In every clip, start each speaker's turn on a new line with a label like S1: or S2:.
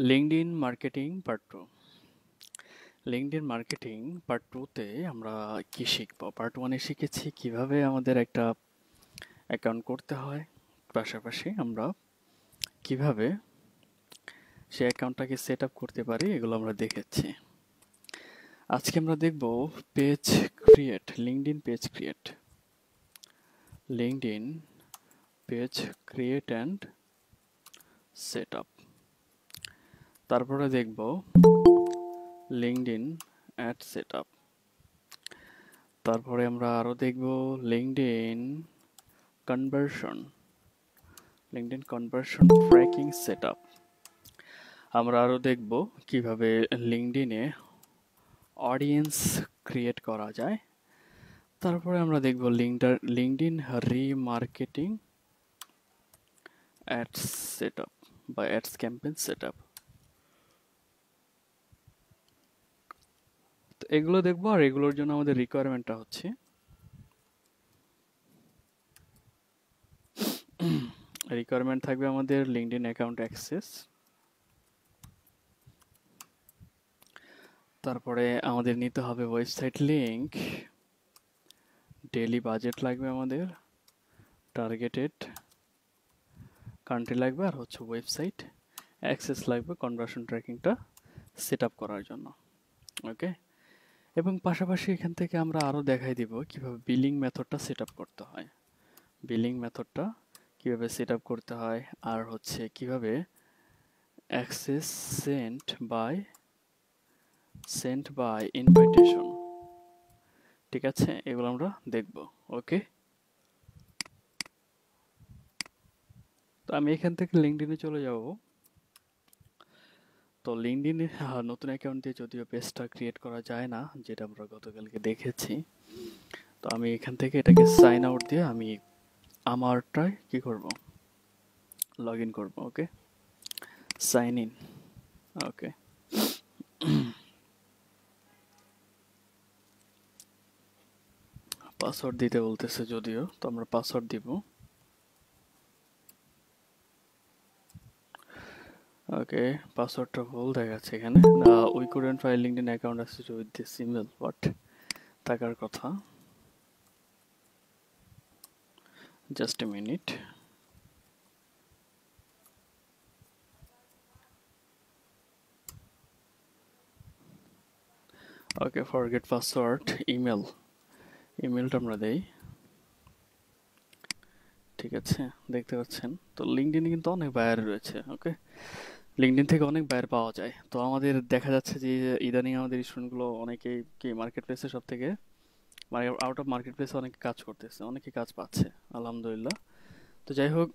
S1: LinkedIn marketing part 2। LinkedIn marketing part 2 তে আমরা কি শিখব? পার্ট 1 এ শিখেছি কিভাবে আমাদের একটা অ্যাকাউন্ট করতে হয়, পাশাপাশি আমরা কিভাবে সেই অ্যাকাউন্টটাকে সেট আপ করতে পারি, এগুলো আমরা দেখেছি। আজকে আমরা দেখব page create, LinkedIn page create, LinkedIn page create and set up. তারপরে দেখব লিঙ্কডইন অ্যাড সেট আপ। তারপরে আমরা আরো দেখব LinkedIn conversion, LinkedIn conversion tracking setup. আমরা আরো দেখব কিভাবে লিঙ্কডইনে অডিয়েন্স ক্রিয়েট করা যায়। তারপরে আমরা দেখব লিঙ্কডইন রিমার্কেটিং অ্যাডস সেটআপ বা অ্যাডস ক্যাম্পেইন সেটআপ। তো এগুলো দেখব, আর এগুলোর জন্য আমাদের রিকোয়ারমেন্টটা হচ্ছে রিকোয়ারমেন্ট থাকবে আমাদের লিঙ্কডইন অ্যাকাউন্ট অ্যাক্সেস, তারপরে আমাদের নিতে হবে ওয়েবসাইট লিংক, ডেইলি বাজেট লাগবে আমাদের, টার্গেটেড কান্ট্রি লাগবে, আর হচ্ছে ওয়েবসাইট অ্যাক্সেস লাগবে কনভার্সন ট্র্যাকিংটা সেট আপ করার জন্য। ওকে, এবং পাশাপাশি এখান থেকে আমরা আরও দেখাই দিব কিভাবে বিলিং মেথডটা সেট আপ করতে হয়, বিলিং মেথডটা কিভাবে সেট আপ করতে হয়, আর হচ্ছে কিভাবে অ্যাক্সেস সেন্ট বাই ইনভাইটেশন, ঠিক আছে, এগুলো আমরা দেখব। ওকে, তো আমি এখান থেকে লিঙ্কডইনে চলে যাব। তো লিঙ্কডইনে নতুন অ্যাকাউন্ট দিয়ে যদিও পেজটা ক্রিয়েট করা যায় না, যেটা আমরা গতকালকে দেখেছি। তো আমি এখান থেকে এটাকে সাইন আউট দিয়ে আমি আমারটায় কি করব, লগ ইন করব। ওকে, সাইন ইন। ওকে, পাসওয়ার্ড দিতে বলতেছে যদিও, তো আমরা পাসওয়ার্ড দিব। ওকে, পাসওয়ার্ডটা ভুল দেখাচ্ছে এখানে। We couldn't find LinkedIn account associated with this email, but থাকার কথা। Just a minute. Okay, forget password, ইমেলটা আমরা দেই। ঠিক আছে, দেখতে পাচ্ছেন তো লিঙ্কডইনে কিন্তু অনেক বায়ার রয়েছে। ওকে, লিঙ্কডইন থেকে অনেক বায়ার পাওয়া যায়। তো আমাদের দেখা যাচ্ছে যে ইদানিং আমাদের স্টুডেন্টগুলো অনেকেই কি মার্কেট প্লেসে সব থেকে মানে আউট অফ মার্কেট প্লেসে অনেকে কাজ করতেছে, অনেকে কাজ পাচ্ছে আলহামদুলিল্লাহ। তো যাই হোক,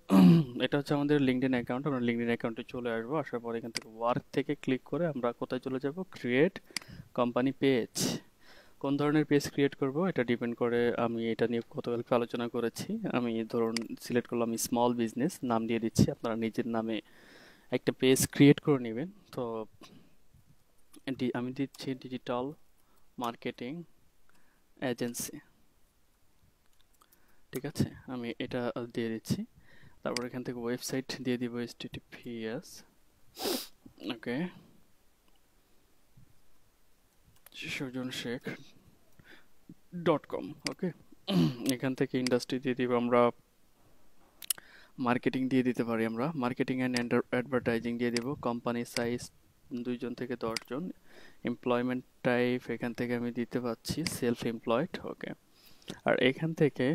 S1: এটা হচ্ছে আমাদের লিঙ্কডইন অ্যাকাউন্ট। আমরা লিঙ্কডইন অ্যাকাউন্টে চলে আসবো, আসার পর এখান থেকে ওয়ার্ক থেকে ক্লিক করে আমরা কোথায় চলে যাব, ক্রিয়েট কোম্পানি পেজ। কোন ধরনের পেজ ক্রিয়েট করব এটা ডিপেন্ড করে, আমি এটা নিয়ে গতকালকে আলোচনা করেছি। আমি ধরুন সিলেক্ট করলাম স্মল বিজনেস, নাম দিয়ে দিচ্ছি, আপনারা নিজের নামে একটা পেজ ক্রিয়েট করে নেবেন। তো আমি দিচ্ছি ডিজিটাল মার্কেটিং এজেন্সি, ঠিক আছে, আমি এটা দিয়ে দিচ্ছি। তারপর এখান থেকে ওয়েবসাইট দিয়ে দিব https, ওকে, sujanshekh.com। ওকে, এখান থেকে ইন্ডাস্ট্রি দিয়ে দিব আমরা, মার্কেটিং দিয়ে দিতে পারি, আমরা মার্কেটিং অ্যান্ড অ্যাডভার্টাইজিং দিয়ে দিব। কোম্পানি সাইজ 2 জন থেকে 10 জন। এমপ্লয়মেন্ট টাইপ এখান থেকে আমি দিতে পাচ্ছি সেলফ এমপ্লয়েড। ওকে, আর এখান থেকে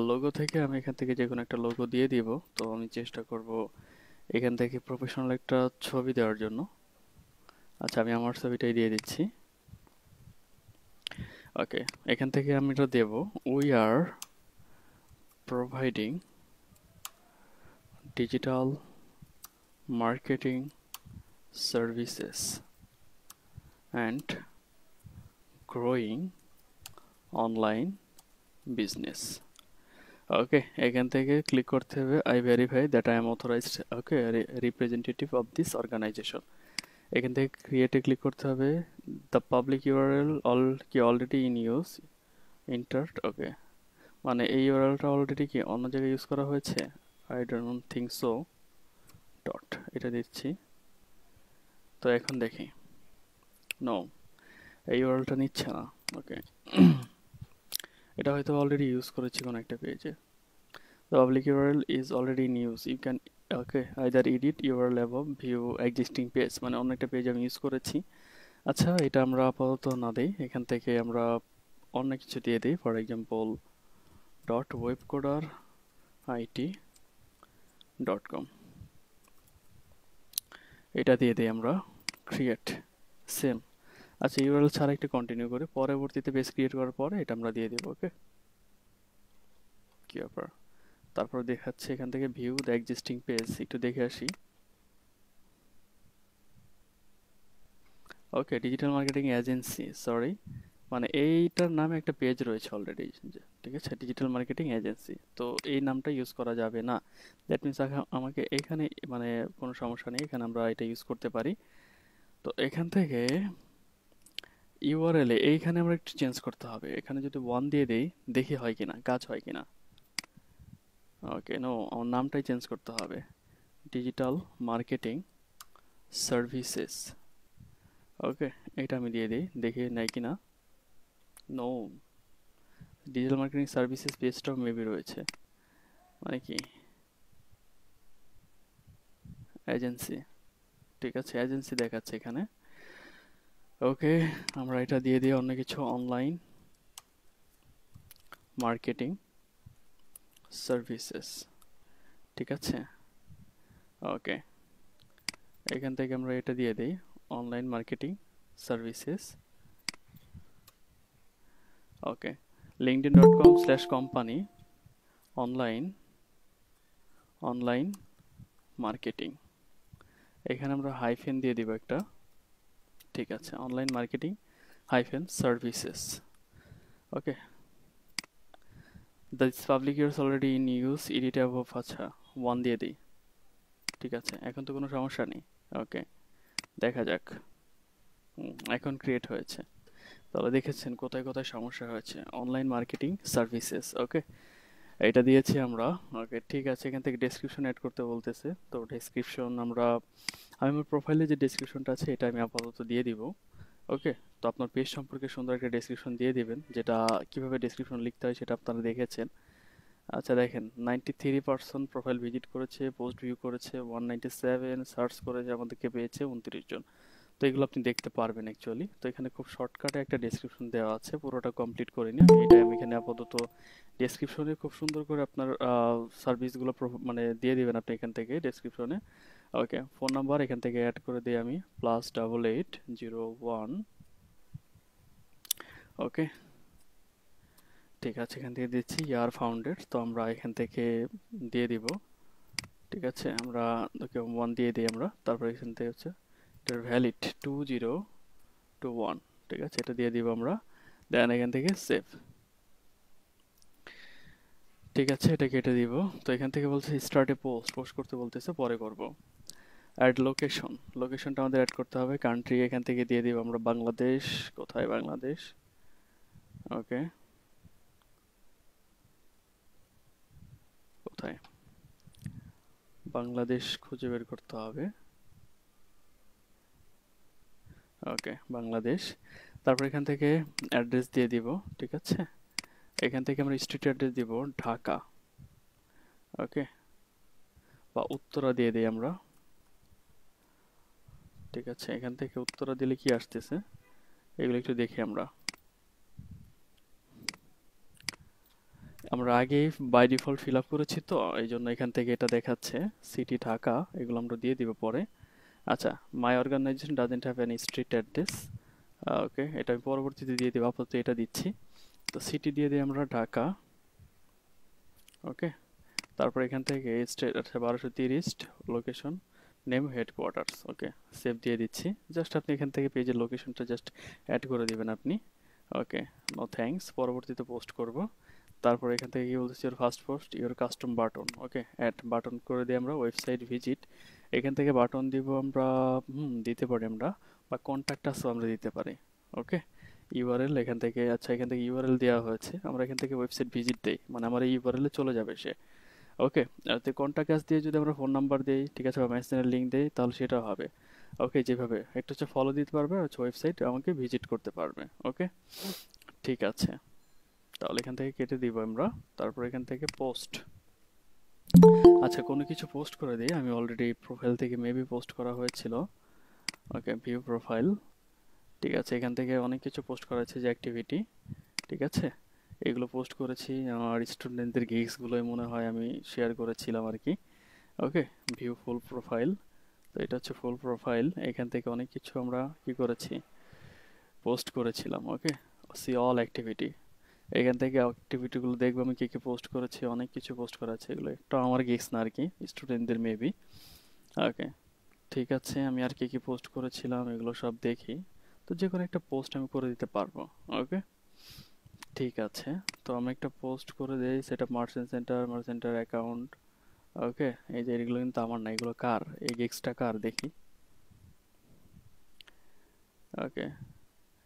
S1: লোগো থেকে আমি এখান থেকে যে কোনো একটা লোগো দিয়ে দিব। তো আমি চেষ্টা করব এখান থেকে প্রফেশনাল একটা ছবি দেওয়ার জন্য। আচ্ছা, আমি আমার ছবিটাই দিয়ে দিচ্ছি। ওকে, এখান থেকে আমি এটা দেব, we are providing digital marketing services and growing online business. Okay, এখান থেকে ক্লিক করতে হবে I verify that I am authorized, okay, representative of this organization. এখান থেকে ক্রিয়েটে ক্লিক করতে হবে। The public URL already in use ইন্টার্ট। ওকে, মানে এই ইউআরএলটা অলরেডি কি অন্য জায়গায় ইউজ করা হয়েছে, I don't think so, dot এটা দিচ্ছি। এখন দেখি, নো, এই ইউআরএলটা নিচ্ছে না। ওকে, এটা হয়তো অলরেডি ইউজ করেছি কোনো একটা পেজে। The public URL is already in use. You can either edit URL above view existing page, মানে অন্য একটা পেজ আমি ইউজ করেছি। আচ্ছা, এটা আমরা আপাতত না দেই, এখান থেকে আমরা অন্য কিছু দিয়ে দিই। ফর এক্সাম্পল .webcoderit.com, এটা দিয়ে দিই আমরা ক্রিয়েট সেম। আচ্ছা, ইউআরএল ছাড়া একটু কন্টিনিউ করে পরবর্তীতে পেজ ক্রিয়েট করার পরে এটা আমরা দিয়ে দেব। ওকে, কি ব্যাপার? তারপর দেখাচ্ছে এখান থেকে ভিউ দ্য এক্সিস্টিং পেজ, একটু দেখে আসি। ওকে, ডিজিটাল মার্কেটিং এজেন্সি, সরি, মানে এইটার নামে একটা পেজ রয়েছে অলরেডি, ঠিক আছে, ডিজিটাল মার্কেটিং এজেন্সি। তো এই নামটা ইউজ করা যাবে না। দ্যাট মিনস আমাকে এখানে, মানে কোনো সমস্যা নেই, এখানে আমরা এটা ইউজ করতে পারি। তো এখান থেকে ইউআরএল এ এইখানে আমরা একটু চেঞ্জ করতে হবে। এখানে যদি 1 দিয়ে দেই, দেখি হয় কিনা, কাজ হয় কিনা। ওকে, নো, আমার নামটাই চেঞ্জ করতে হবে, ডিজিটাল মার্কেটিং সার্ভিসেস। ওকে, এটা আমি দিয়ে দিই, দেখি নেয় কিনা। নো, ডিজিটাল মার্কেটিং সার্ভিসেস পেজটাও মেবি রয়েছে, মানে কি এজেন্সি, ঠিক আছে, এজেন্সি দেখাচ্ছে এখানে। ওকে, আমরা এটা দিয়ে দিই অন্য কিছু, অনলাইন মার্কেটিং সার্ভিসেস, ঠিক আছে। ওকে, এখান থেকে আমরা এটা দিয়ে দিই অনলাইন মার্কেটিং সার্ভিসেস। ওকে, linkedin.com/company অনলাইন মার্কেটিং, এখানে আমরা হাইফেন দিয়ে দিব একটা, ঠিক আছে, online marketing hyphen services. Okay, this public years already in use, edit above, আচ্ছা 1 দিয়ে দিই, ঠিক আছে, এখন তো কোনো সমস্যা নেই। ওকে, দেখা যাক, এখন ক্রিয়েট হয়েছে। তাহলে দেখেছেন কোথায় কোথায় সমস্যা হয়েছে, অনলাইন মার্কেটিং সার্ভিসেস। ওকে, এটা দিয়েছি আমরা। ওকে, ঠিক আছে, এখান থেকে ডেসক্রিপশন অ্যাড করতে বলতেছে। তো ডেসক্রিপশন আমি আমার প্রোফাইলে যে ডেসক্রিপশনটা আছে এটা আমি আপাতত দিয়ে দিব। ওকে, তো আপনার পেজ সম্পর্কে সুন্দর একটা ডেসক্রিপশন দিয়ে দিবেন, যেটা কিভাবে ডেসক্রিপশন লিখতে হয় সেটা আপনারা দেখেছেন। আচ্ছা, দেখেন 93% প্রোফাইল ভিজিট করেছে, পোস্ট ভিউ করেছে 197, সার্চ করেছে আমাদেরকে পেয়েছে 29 জন। তো এগুলো আপনি দেখতে পারবেন অ্যাকচুয়ালি। তো এখানে খুব শর্টকাটে একটা ডেসক্রিপশন দেওয়া আছে, পুরোটা কমপ্লিট করিনি আমি এখানে আপাতত ডেসক্রিপশনে খুব সুন্দর করে আপনার সার্ভিসগুলো মানে দিয়ে দিবেন আপনি এখান থেকে ডেসক্রিপশনে। ওকে, ফোন নাম্বার এখান থেকে অ্যাড করে দিই আমি, +8801। ওকে, ঠিক আছে, এখান থেকে দিচ্ছি ইয়ার ফাউন্ডেড, তো আমরা এখান থেকে দিয়ে দিব, ঠিক আছে, আমরা ওকে 1 দিয়ে দিই আমরা। তারপর এখান থেকে হচ্ছে এটার ভ্যালিড 2021, ঠিক আছে, এটা দিয়ে দিব আমরা। দেন এখান থেকে সেভ, ঠিক আছে, এটা কেটে দিব। তো এখান থেকে বলছে স্টার্টে পোস্ট করতে বলতেছে, পরে করব। অ্যাড লোকেশনটা আমাদের অ্যাড করতে হবে। কান্ট্রি এখান থেকে দিয়ে দিব আমরা বাংলাদেশ, কোথায় বাংলাদেশ, ওকে, কোথায় বাংলাদেশ খুঁজে বের করতে হবে। ওকে, বাংলাদেশ। তারপর এখান থেকে অ্যাড্রেস দিয়ে দিব, ঠিক আছে, এখান থেকে আমরা স্ট্রিট অ্যাড্রেস দিব ঢাকা। ওকে, বা উত্তরা দিয়ে দিই আমরা, ঠিক আছে, এখান থেকে উত্তরা দিলে কি আসতেছে এগুলো একটু দেখি আমরা আগেই বাই ডিফল্ট ফিল আপ করেছি, তো এই জন্য এখান থেকে এটা দেখাচ্ছে সিটি ঢাকা, এগুলো আমরা দিয়ে দিব পরে। আচ্ছা, my organization doesn't have any street address. Okay, এটা আমি পরবর্তীতে দিয়ে দেবো, আপাতত এটা দিচ্ছি। তো সিটি দিয়ে দিই আমরা ঢাকা। ওকে, তারপর এখান থেকে স্টেট, আচ্ছা 1230, লোকেশন নেম হেডকোয়ার্টার্স। ওকে, সেভ দিয়ে দিচ্ছি। জাস্ট আপনি এখান থেকে পেজের লোকেশনটা জাস্ট অ্যাড করে দিবেন আপনি। ওকে, নো থ্যাঙ্কস, পরবর্তীতে পোস্ট করব। তারপর এখান থেকে কি বলতেছি, your first post your custom button. Okay, add button করে দিই আমরা, ওয়েবসাইট ভিজিট, এখান থেকে বাটন দিব আমরা, দিতে পারি আমরা, বা কন্ট্যাক্ট আসও আমরা দিতে পারি। ওকে, ইউআরএল এখান থেকে, আচ্ছা এখান থেকে ইউআরএল দেওয়া হয়েছে, আমরা এখান থেকে ওয়েবসাইট ভিজিট দেই, মানে আমার এই ইউআরএলে চলে যাবে সে। ওকে, আর কন্ট্যাক্ট আস দিয়ে যদি আমরা ফোন নাম্বার দিই, ঠিক আছে, বা মেসেঞ্জারের লিঙ্ক দিই, তাহলে সেটাও হবে। ওকে, যেভাবে একটা হচ্ছে ফলো দিতে পারবে আর হচ্ছে ওয়েবসাইট আমাকে ভিজিট করতে পারবে। ওকে, ঠিক আছে, তাহলে এখান থেকে কেটে দিব আমরা। তারপর এখান থেকে পোস্ট। আচ্ছা, কোনো কিছু পোস্ট করে দিই, আমি অলরেডি প্রোফাইল থেকে মেবি পোস্ট করা হয়েছিল। ওকে, ভিউ প্রোফাইল। ঠিক আছে, এখান থেকে অনেক কিছু পোস্ট করা আছে, যে অ্যাক্টিভিটি, ঠিক আছে, এগুলো পোস্ট করেছি। আমার স্টুডেন্টদের গিগসগুলোই মনে হয় আমি শেয়ার করেছিলাম আর কি। ওকে, ভিউ ফুল প্রোফাইল। তো এটা হচ্ছে ফুল প্রোফাইল, এখান থেকে অনেক কিছু আমরা কি করেছি, পোস্ট করেছিলাম। ওকে, সি অল অ্যাক্টিভিটি, এখান থেকে অ্যাক্টিভিটিগুলো দেখবো আমি কী কী পোস্ট করেছি, অনেক কিছু পোস্ট করা আছে, এগুলো একটু আমার গিগস না আর কি, স্টুডেন্টদের মেবি। ওকে, ঠিক আছে, আমি আর কী কী পোস্ট করেছিলাম এগুলো সব দেখি। তো যে কোনো একটা পোস্ট আমি করে দিতে পারবো। ওকে, ঠিক আছে, তো আমি একটা পোস্ট করে দিই, সেটা মার্চেন্ট সেন্টার অ্যাকাউন্ট। ওকে, এই যে এগুলো কিন্তু আমার না, এগুলো কার, এই গিগসটা কার দেখি। ওকে,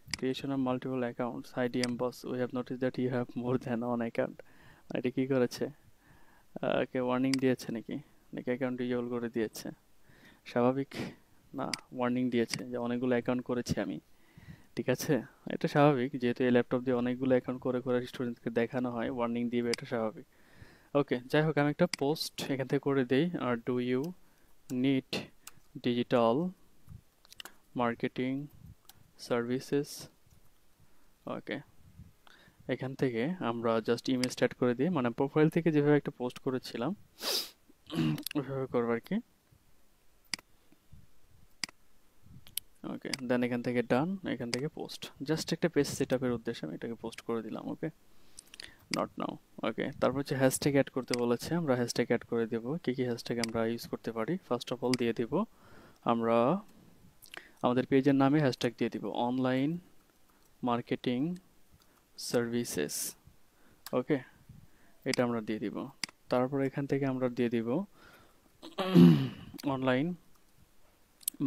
S1: creation of multiple accounts, IDM boss, we have noticed that you have more than one account। এটা কি করেছে, ওকে, ওয়ার্নিং দিয়েছে নাকি, নাকি অ্যাকাউন্ট ডিজেবল করে দিয়েছে? স্বাভাবিক না, ওয়ার্নিং দিয়েছে যে অনেকগুলো অ্যাকাউন্ট করেছি আমি। ঠিক আছে, এটা স্বাভাবিক, যেহেতু এই ল্যাপটপ দিয়ে অনেকগুলো অ্যাকাউন্ট করে করে স্টুডেন্টকে দেখানো হয়, ওয়ার্নিং দিবে, এটা স্বাভাবিক। ওকে, যাই হোক, আমি একটা পোস্ট এখান থেকে করে দিই। আর do you need digital marketing services. Okay, এখান থেকে আমরা জাস্ট ইমেজ স্টার্ট করে দিই, মানে প্রোফাইল থেকে যেভাবে একটা পোস্ট করেছিলাম ওইভাবে করবো আর কি। ওকে, দেন এখান থেকে ডান, এখান থেকে পোস্ট, জাস্ট একটা পেজ সেট আপের উদ্দেশ্যে আমি এটাকে পোস্ট করে দিলাম। ওকে, নট নাও। ওকে, তারপর হচ্ছে হ্যাশট্যাগ অ্যাড করতে বলেছে, আমরা হ্যাশট্যাগ অ্যাড করে দেবো। কী কী হ্যাশট্যাগ আমরা ইউজ করতে পারি, ফার্স্ট অফ অল দিয়ে দিব আমরা আমাদের পেজের নামে হ্যাশট্যাগ দিয়ে দিব অনলাইন মার্কেটিং সার্ভিসেস। ওকে, এটা আমরা দিয়ে দিব। তারপর এখান থেকে আমরা দিয়ে দিব অনলাইন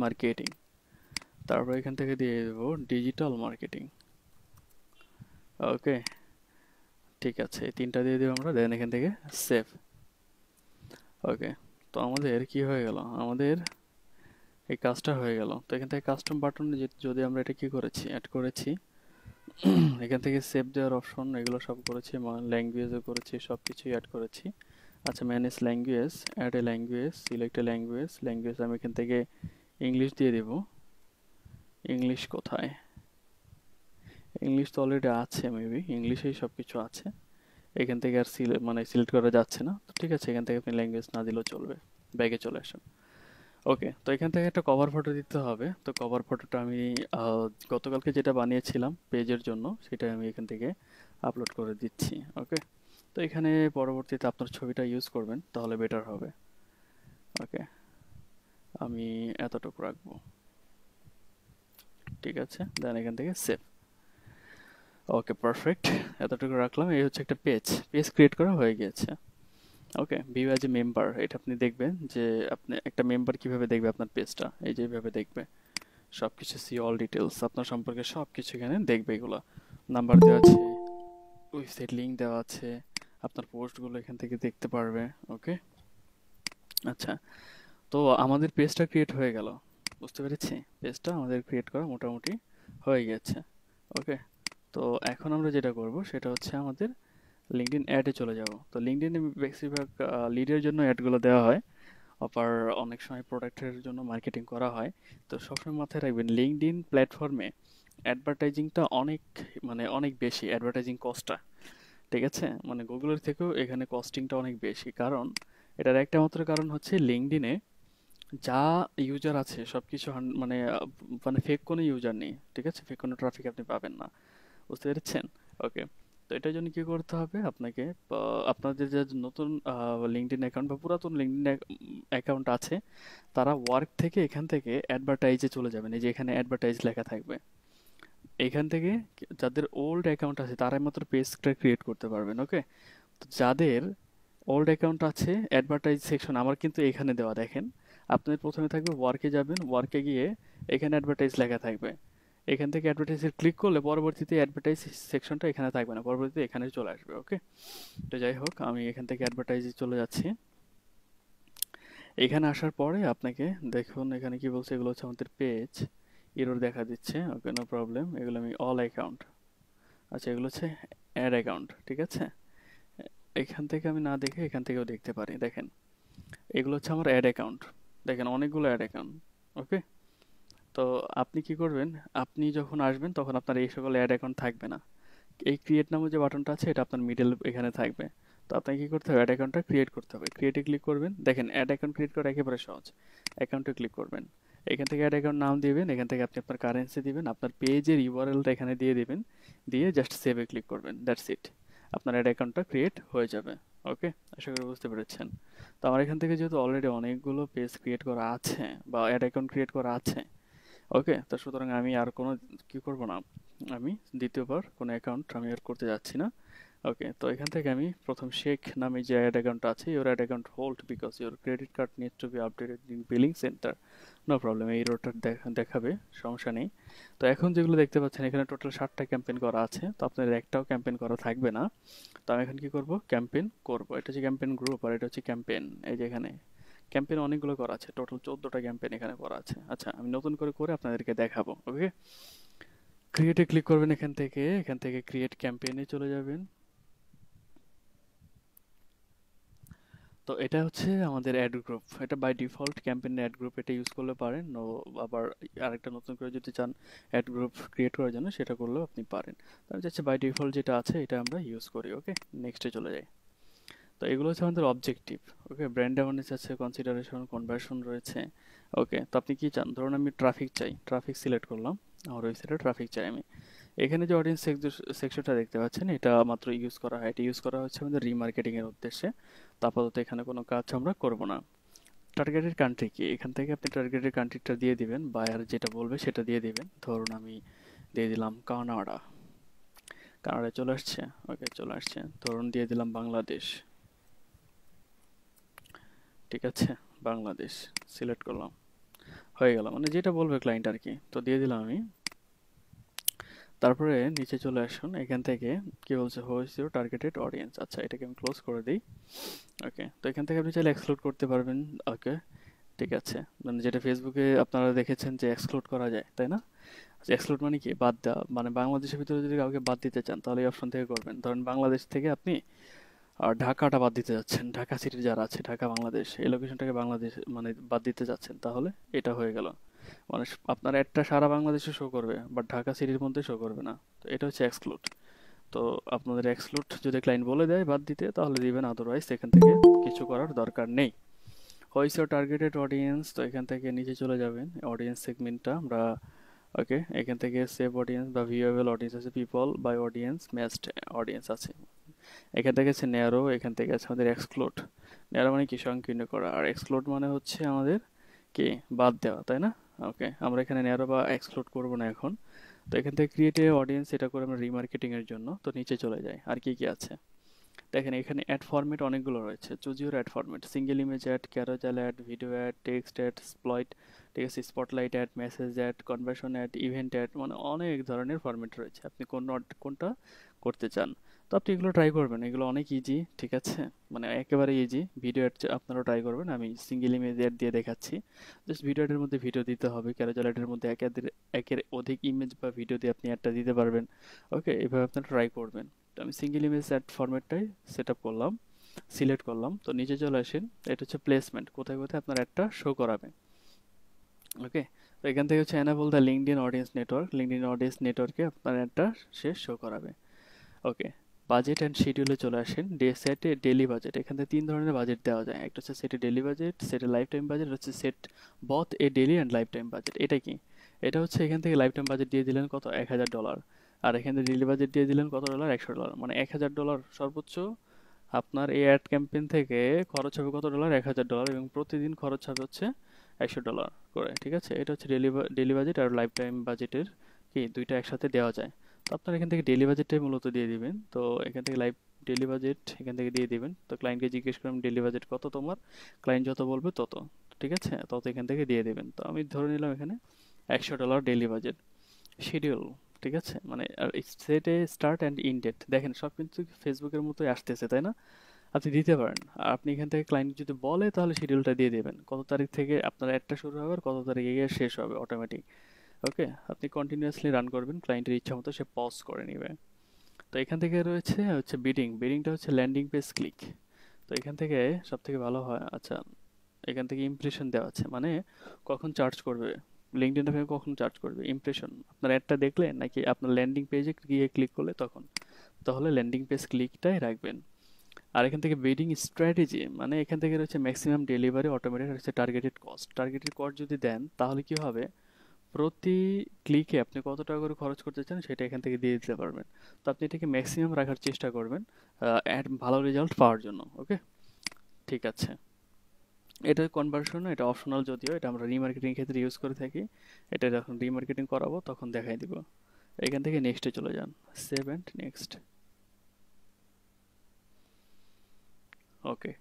S1: মার্কেটিং। তারপর এখান থেকে দিয়ে দেব ডিজিটাল মার্কেটিং। ওকে, ঠিক আছে, এই তিনটা দিয়ে দেবো আমরা, দেন এখান থেকে সেভ। ওকে, তো আমাদের কি হয়ে গেল, আমাদের এই কাজটা হয়ে গেল। তো এখান থেকে কাস্টম বাটন যদি আমরা এটা কি করেছি, অ্যাড করেছি, এখান থেকে সেভ দেওয়ার অপশন, এগুলো সব করেছি, ল্যাঙ্গুয়েজও করেছি, সব কিছুই অ্যাড করেছি। আচ্ছা, manage language, add a language, select a language, language আমি এখান থেকে ইংলিশ দিয়ে দেব। ইংলিশ কোথায়, ইংলিশ তো অলরেডি আছে, মেবি ইংলিশেই সব কিছু আছে, এখান থেকে আর সিলেক্ট করা যাচ্ছে না। তো ঠিক আছে, এখান থেকে আপনি ল্যাঙ্গুয়েজ না দিলেও চলবে, ব্যাগে চলে আসেন। ওকে, তো এখান থেকে একটা কভার ফটো দিতে হবে। তো কভার ফটোটা আমি গতকালকে যেটা বানিয়েছিলাম পেজের জন্য, সেটা আমি এখান থেকে আপলোড করে দিচ্ছি। ওকে, তো এখানে পরবর্তীতে আপনার ছবিটা ইউজ করবেন, তাহলে বেটার হবে। ওকে, আমি এতটুকু রাখবো, ঠিক আছে, দেন এখান থেকে সেভ। ওকে, পারফেক্ট, এতটুকু রাখলাম। এই হচ্ছে একটা পেজ, পেজ ক্রিয়েট করা হয়ে গিয়েছে। ওকে, ভিউ অ্যাজ এ মেম্বার, এটা আপনি দেখবেন যে আপনি একটা মেম্বার কিভাবে দেখবে আপনার পেজটা, এই যে এইভাবে দেখবে সব কিছু, সি অল ডিটেলস, আপনার সম্পর্কে সব কিছু এখানে দেখবে, এগুলো নাম্বার দেওয়া আছে, ওয়েবসাইট লিঙ্ক দেওয়া আছে, আপনার পোস্টগুলো এখান থেকে দেখতে পারবে। ওকে, আচ্ছা, তো আমাদের পেজটা ক্রিয়েট হয়ে গেল, বুঝতে পেরেছি, পেজটা আমাদের ক্রিয়েট করা মোটামুটি হয়ে গেছে। ওকে, তো এখন আমরা যেটা করব সেটা হচ্ছে আমাদের লিঙ্কডইন অ্যাডে চলে যাব। তো লিঙ্কডইনে বেশিরভাগ লিডের জন্য অ্যাডগুলো দেওয়া হয়, আবার অনেক সময় প্রোডাক্টের জন্য মার্কেটিং করা হয়। তো সবসময় মাথায় রাখবেন, লিঙ্কডইন প্ল্যাটফর্মে অ্যাডভার্টাইজিংটা অনেক, মানে অনেক বেশি অ্যাডভার্টাইজিং কস্টটা। ঠিক আছে, মানে গুগলের থেকেও এখানে কস্টিংটা অনেক বেশি, কারণ এটার একটা মাত্র কারণ হচ্ছে লিঙ্কডইনে যা ইউজার আছে সব কিছু মানে মানে ফেক কোনো ইউজার নেই। ঠিক আছে, ফেক কোনো ট্রাফিক আপনি পাবেন না, বুঝতে পেরেছেন? ওকে, তো এটার জন্য কি করতে হবে আপনাকে, আপনাদের যে নতুন লিঙ্কডইন অ্যাকাউন্ট বা পুরাতন লিঙ্কডইন অ্যাকাউন্ট আছে, তারা ওয়ার্ক থেকে এখান থেকে অ্যাডভার্টাইজে চলে যাবেন। এই যে এখানে অ্যাডভার্টাইজ লেখা থাকবে, এখান থেকে যাদের ওল্ড অ্যাকাউন্ট আছে তারাই মাত্র পেজটা ক্রিয়েট করতে পারবেন। ওকে, তো যাদের ওল্ড অ্যাকাউন্ট আছে, অ্যাডভার্টাইজ সেকশন আমার কিন্তু এখানে দেওয়া, দেখেন, আপনার প্রথমে থাকবে ওয়ার্কে যাবেন, ওয়ার্কে গিয়ে এখানে অ্যাডভার্টাইজ লেখা থাকবে, এখান থেকে অ্যাডভার্টাইজে ক্লিক করলে পরবর্তীতে অ্যাডভার্টাইজ সেকশনটা এখানে থাকবে না, পরবর্তীতে এখানে চলে আসবে। ওকে, তো যাই হোক, আমি এখান থেকে অ্যাডভার্টাইজে চলে যাচ্ছি। এখানে আসার পরে আপনাকে দেখুন এখানে কি বলছে, এগুলো হচ্ছে আমাদের পেজ, এরর দেখা দিচ্ছে। ওকে, নো প্রবলেম, এগুলো আমি অল অ্যাকাউন্ট, আচ্ছা এগুলো হচ্ছে অ্যাড অ্যাকাউন্ট, ঠিক আছে। এখান থেকে আমি না দেখে এখান থেকেও দেখতে পারি, দেখেন এগুলো হচ্ছে আমার অ্যাড অ্যাকাউন্ট, দেখেন অনেকগুলো অ্যাড অ্যাকাউন্ট। ওকে, তো আপনি কি করবেন, আপনি যখন আসবেন তখন আপনার এই সকল অ্যাড অ্যাকাউন্ট থাকবে না। এই ক্রিয়েট নামে যে বাটনটা আছে এটা আপনার মিডল এখানে থাকবে। তো আপনাকে কি করতে হবে, অ্যাড অ্যাকাউন্টটা ক্রিয়েট করতে হবে। ক্রিয়েটে ক্লিক করবেন, দেখেন অ্যাড অ্যাকাউন্ট ক্রিয়েট করা একেবারে সহজ। অ্যাকাউন্টে ক্লিক করবেন, এখান থেকে অ্যাড অ্যাকাউন্ট নাম দিবেন, এখান থেকে আপনি আপনার কারেন্সি দিবেন, আপনার পেজের ইউআরএলটা এখানে দিয়ে দিবেন, দিয়ে জাস্ট সেভে ক্লিক করবেন, দ্যাটস ইট। আপনার অ্যাড অ্যাকাউন্টটা ক্রিয়েট হয়ে যাবে। ওকে, আশা করি বুঝতে পেরেছেন। তো আমার এখান থেকে যেহেতু অলরেডি অনেকগুলো পেজ ক্রিয়েট করা আছে বা অ্যাড অ্যাকাউন্ট ক্রিয়েট করা আছে, ওকে, তো সুতরাং আমি আর কোনো কি করব না, আমি দ্বিতীয়বার কোনো অ্যাকাউন্ট আমি আর করতে যাচ্ছি না। ওকে, তো এখান থেকে আমি প্রথম শেখ নামে যে অ্যাড অ্যাকাউন্ট আছে, your ad account hold because your credit card need to be updated in billing centre, no problem, এই রোডটা দেখাবে, সমস্যা নেই। তো এখন যেগুলো দেখতে পাচ্ছেন এখানে টোটাল 60টা ক্যাম্পেইন করা আছে, তো আপনার একটাও ক্যাম্পেইন করা থাকবে না। তো আমি এখন কি করব, ক্যাম্পেইন করব। এটা হচ্ছে ক্যাম্পেইন গ্রুপ আর এটা হচ্ছে ক্যাম্পেইন। এই যে এখানে ক্যাম্পেইন অনেকগুলো করা আছে, টোটাল 14টা ক্যাম্পেইন এখানে করা আছে। আচ্ছা আমি নতুন করে করে আপনাদেরকে দেখাবো। ওকে, ক্রিয়েটে ক্লিক করবেন, এখান থেকে ক্রিয়েট ক্যাম্পেইনে চলে যাবেন। তো এটা হচ্ছে আমাদের অ্যাড গ্রুপ, এটা by default campaign ad group, এটা ইউজ করলে পারেন। আবার আরেকটা নতুন করে যদি চান অ্যাড গ্রুপ ক্রিয়েট করার জন্য সেটা করলেও আপনি পারেন। তো আমি চাচ্ছি বাই ডিফল্ট যেটা আছে এটা আমরা ইউজ করি। ওকে, নেক্সটে চলে যাই। তো এগুলো হচ্ছে আমাদের অবজেক্টিভ। ওকে, ব্র্যান্ড অ্যাওয়ারনেস আছে, কনসিডারেশন, কনভার্সন রয়েছে। ওকে, তো আপনি কি চান, ধরুন আমি ট্রাফিক চাই, ট্রাফিক সিলেক্ট করলাম, আমার ওয়েবসাইটে ট্রাফিক চাই আমি। এখানে যে অডিয়েন্স সেকশনটা দেখতে পাচ্ছেন এটা মাত্র ইউজ করা হয়, এটা ইউজ করা হচ্ছে আমাদের রিমার্কেটিং এর উদ্দেশ্যে। তো আপাতত এখানে কোনো কাজ আমরা করব না। টার্গেটেড কান্ট্রি কি, এখান থেকে আপনি টার্গেটেড কান্ট্রিটা দিয়ে দিবেন, বায়ার যেটা বলবে সেটা দিয়ে দিবেন। ধরুন আমি দিয়ে দিলাম কানাডা, কানাডায় চলে আসছে। ওকে, চলে আসছে। ধরুন দিয়ে দিলাম বাংলাদেশ, ঠিক আছে, বাংলাদেশ সিলেক্ট করলাম, হয়ে গেল, মানে যেটা বলবে ক্লায়েন্ট আর কি। তো দিয়ে দিলাম আমি। তারপরে নিচে চলে আসুন, এখান থেকে কি বলছে, হু ইজ ইউর টার্গেটেড অডিয়েন্স। আচ্ছা এটাকে আমি ক্লোজ করে দিই। ওকে, তো এখান থেকে আপনি চাইলে এক্সক্লুড করতে পারবেন। ওকে, ঠিক আছে, মানে যেটা ফেসবুকে আপনারা দেখেছেন যে এক্সক্লুড করা যায়, তাই না? এক্সক্লুড মানে কি, বাদ দেওয়া, মানে বাংলাদেশের ভিতরে যদি কাউকে বাদ দিতে চান তাহলে এই অপশন থেকে করবেন। ধরেন বাংলাদেশ থেকে আপনি ঢাকাটা বাদ দিতে যাচ্ছেন, ঢাকা সিটির যারা আছে, ঢাকা বাংলাদেশ এই লোকেশনটাকে বাংলাদেশ মানে বাদ দিতে যাচ্ছেন, তাহলে এটা হয়ে গেল। মানে আপনার একটা সারা বাংলাদেশে শো করবে বাট ঢাকা সিটির মধ্যে শো করবে না। তো এটা হচ্ছে এক্সক্লুড। তো আপনাদের এক্সক্লুড যদি ক্লায়েন্ট বলে দেয় বাদ দিতে তাহলে দিবেন, আদারওয়াইজ এখান থেকে কিছু করার দরকার নেই। হোয়াইস ইউর টার্গেটেড অডিয়েন্স, তো এখান থেকে নিচে চলে যাবেন, অডিয়েন্স সেগমেন্টটা আমরা, ওকে, এখান থেকে সেভ অডিয়েন্স বা ভিউয়েবল অডিয়েন্স আছে, people by audience matched audience আছে। এখান থেকে আছে ন্যারো, এখান থেকে আছে আমাদের এক্সক্লুড। ন্যারো মানে কি, সংকীর্ণ করা, আর এক্সক্লুড মানে হচ্ছে আমাদের কি, বাদ দেওয়া, তাই না? ওকে, আমরা এখানে ন্যারো বা এক্সক্লুড করব না এখন। তো এখান থেকে ক্রিয়েট এ অডিয়েন্স, এটা করে আমরা রিমার্কেটিং এর জন্য। তো নিচে চলে যাই, আর কি কি আছে দেখেন, এখানে অ্যাড ফরম্যাট অনেকগুলো রয়েছে। Choose your ad format, single image ad, carousel ad, video ad, text ad, স্প্লয়েট, ঠিক আছে, spotlight ad, message ad, conversion ad, event ad, মানে অনেক ধরনের ফরম্যাট রয়েছে, আপনি কোনটা করতে চান। তো আপনি এগুলো ট্রাই করবেন, এগুলো অনেক ইজি, ঠিক আছে, মানে একেবারে ইজি। ভিডিও অ্যাড আপনারাও ট্রাই করবেন, আমি সিঙ্গেল ইমেজ অ্যাড দিয়ে দেখাচ্ছি। জাস্ট ভিডিও অ্যাডের মধ্যে ভিডিও দিতে হবে, ক্যারোজাল অ্যাডের মধ্যে একের অধিক ইমেজ বা ভিডিও দিয়ে আপনি অ্যাডটা দিতে পারবেন। ওকে, এভাবে আপনারা ট্রাই করবেন। তো আমি সিঙ্গেল ইমেজ অ্যাড ফরম্যাটটাই সেট আপ করলাম, সিলেক্ট করলাম। তো নিচে চলে আসেন, এটা হচ্ছে প্লেসমেন্ট, কোথায় কোথায় আপনার অ্যাডটা শো করাবে। ওকে, তো এখান থেকে হচ্ছে enable the LinkedIn audience network, LinkedIn audience নেটওয়ার্কে আপনার অ্যাডটা সে শো করাবে। ওকে, বাজেট অ্যান্ড শিডিউলে চলে আসেন, সেটে ডেলি বাজেট, এখান থেকে তিন ধরনের বাজেট দেওয়া যায়, একটা হচ্ছে সেটে ডেলি বাজেট, সেটে লাইফ টাইম বাজেট, হচ্ছে set both a daily and life time budget. এটা কি, এটা হচ্ছে এখান থেকে লাইফ টাইম বাজেট দিয়ে দিলেন কত, $1000, আর এখানে ডেলি বাজেট দিয়ে দিলেন কত ডলার, $100, মানে $1000 সর্বোচ্চ আপনার এই অ্যাড ক্যাম্পেইন থেকে খরচ হবে কত ডলার, $1000, এবং প্রতিদিন খরচ হবে হচ্ছে $100 করে, ঠিক আছে। এটা হচ্ছে ডেলি বাজেট আর লাইফ টাইম বাজেটের কি দুইটা একসাথে দেওয়া যায়। তো আপনারা এখান থেকে ডেলি বাজেটটাই মূলত দিয়ে দিবেন। তো এখান থেকে ডেলি বাজেট এখান থেকে দিয়ে দিবেন। তো ক্লায়েন্টকে জিজ্ঞেস করবেন ডেলি বাজেট কত তোমার, ক্লায়েন্ট যত বলবে তত, ঠিক আছে, তত এখান থেকে দিয়ে দিবেন। তো আমি ধরে নিলাম এখানে $100 ডেলি বাজেট। শিডিউল, ঠিক আছে, মানে আর সেটে স্টার্ট অ্যান্ড ইন ডেট, দেখেন সব কিন্তু ফেসবুকের মতোই আসতেছে, তাই না? আপনি দিতে পারেন। আর আপনি এখান থেকে ক্লায়েন্ট যদি বলে তাহলে শিডিউলটা দিয়ে দেবেন, কত তারিখ থেকে আপনার অ্যাডটা শুরু হবে আর কত তারিখে গিয়ে শেষ হবে অটোমেটিক। ওকে, আপনি কন্টিনিউয়াসলি রান করবেন, ক্লায়েন্টের ইচ্ছা মতো সে পজ করে নেবে। তো এখান থেকে রয়েছে হচ্ছে বিডিং, বিডিংটা হচ্ছে ল্যান্ডিং পেজ ক্লিক। তো এখান থেকে সব থেকে ভালো হয়, আচ্ছা এখান থেকে ইমপ্রেশন দেওয়া আছে, মানে কখন চার্জ করবে লিঙ্কডইন আপনাকে, কখন চার্জ করবে ইমপ্রেশন, আপনার অ্যাডটা দেখলে নাকি আপনার ল্যান্ডিং পেজে গিয়ে ক্লিক করলে তখন, তাহলে ল্যান্ডিং পেজ ক্লিকটাই রাখবেন। আর এখান থেকে বিডিং স্ট্র্যাটেজি, মানে এখান থেকে রয়েছে ম্যাক্সিমাম ডেলিভারি অটোমেটেড, হচ্ছে টার্গেটেড কস্ট। টার্গেটেড কস্ট যদি দেন তাহলে কি হবে, প্রতি ক্লিকে আপনি কত টাকা করে খরচ করতে চান সেটা এখান থেকে দিয়ে দিতে পারবেন। তো আপনি এটাকে ম্যাক্সিমাম রাখার চেষ্টা করবেন অ্যাড ভালো রেজাল্ট পাওয়ার জন্য। ওকে, ঠিক আছে। এটা কনভার্সন, এটা অপশনাল, যদিও এটা আমরা রিমার্কেটিং ক্ষেত্রে ইউজ করে থাকি। এটা যখন রিমার্কেটিং করাবো তখন দেখাই দিব। এখান থেকে নেক্সটে চলে যান, সেভ অ্যান্ড নেক্সট। ওকে,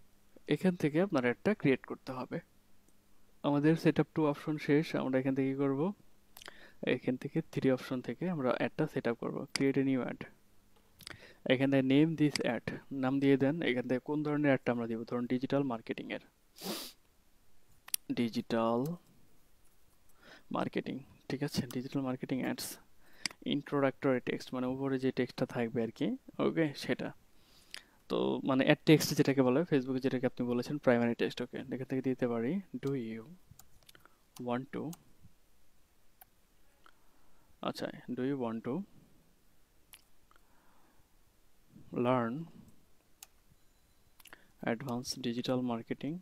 S1: এখান থেকে আপনার একটা ক্রিয়েট করতে হবে। আমাদের সেট আপ টু অপশন শেষ, আমরা এখান থেকে কি করব, এখান থেকে থ্রি অপশন থেকে আমরা অ্যাডটা সেট আপ করবো, ক্রিয়েট এ নিউ অ্যাড। এখান থেকে নেম দিস অ্যাড, নাম দিয়ে দেন। এখান থেকে কোন ধরনের অ্যাডটা আমরা দিব, ধরুন ডিজিটাল মার্কেটিং এর, ডিজিটাল মার্কেটিং, ঠিক আছে, digital marketing ads. Introductory text, মানে উপরে যে টেক্সটটা থাকবে আর কি, ওকে সেটা। তো মানে অ্যাড টেক্সট যেটাকে বলে, ফেসবুকে যেটাকে আপনি বলেছেন প্রাইমারি টেক্সট। ওকে, এখান থেকে দিতে পারি, ডু ইউ ওয়ান্ট টু, আচ্ছা, do you want to learn advance digital marketing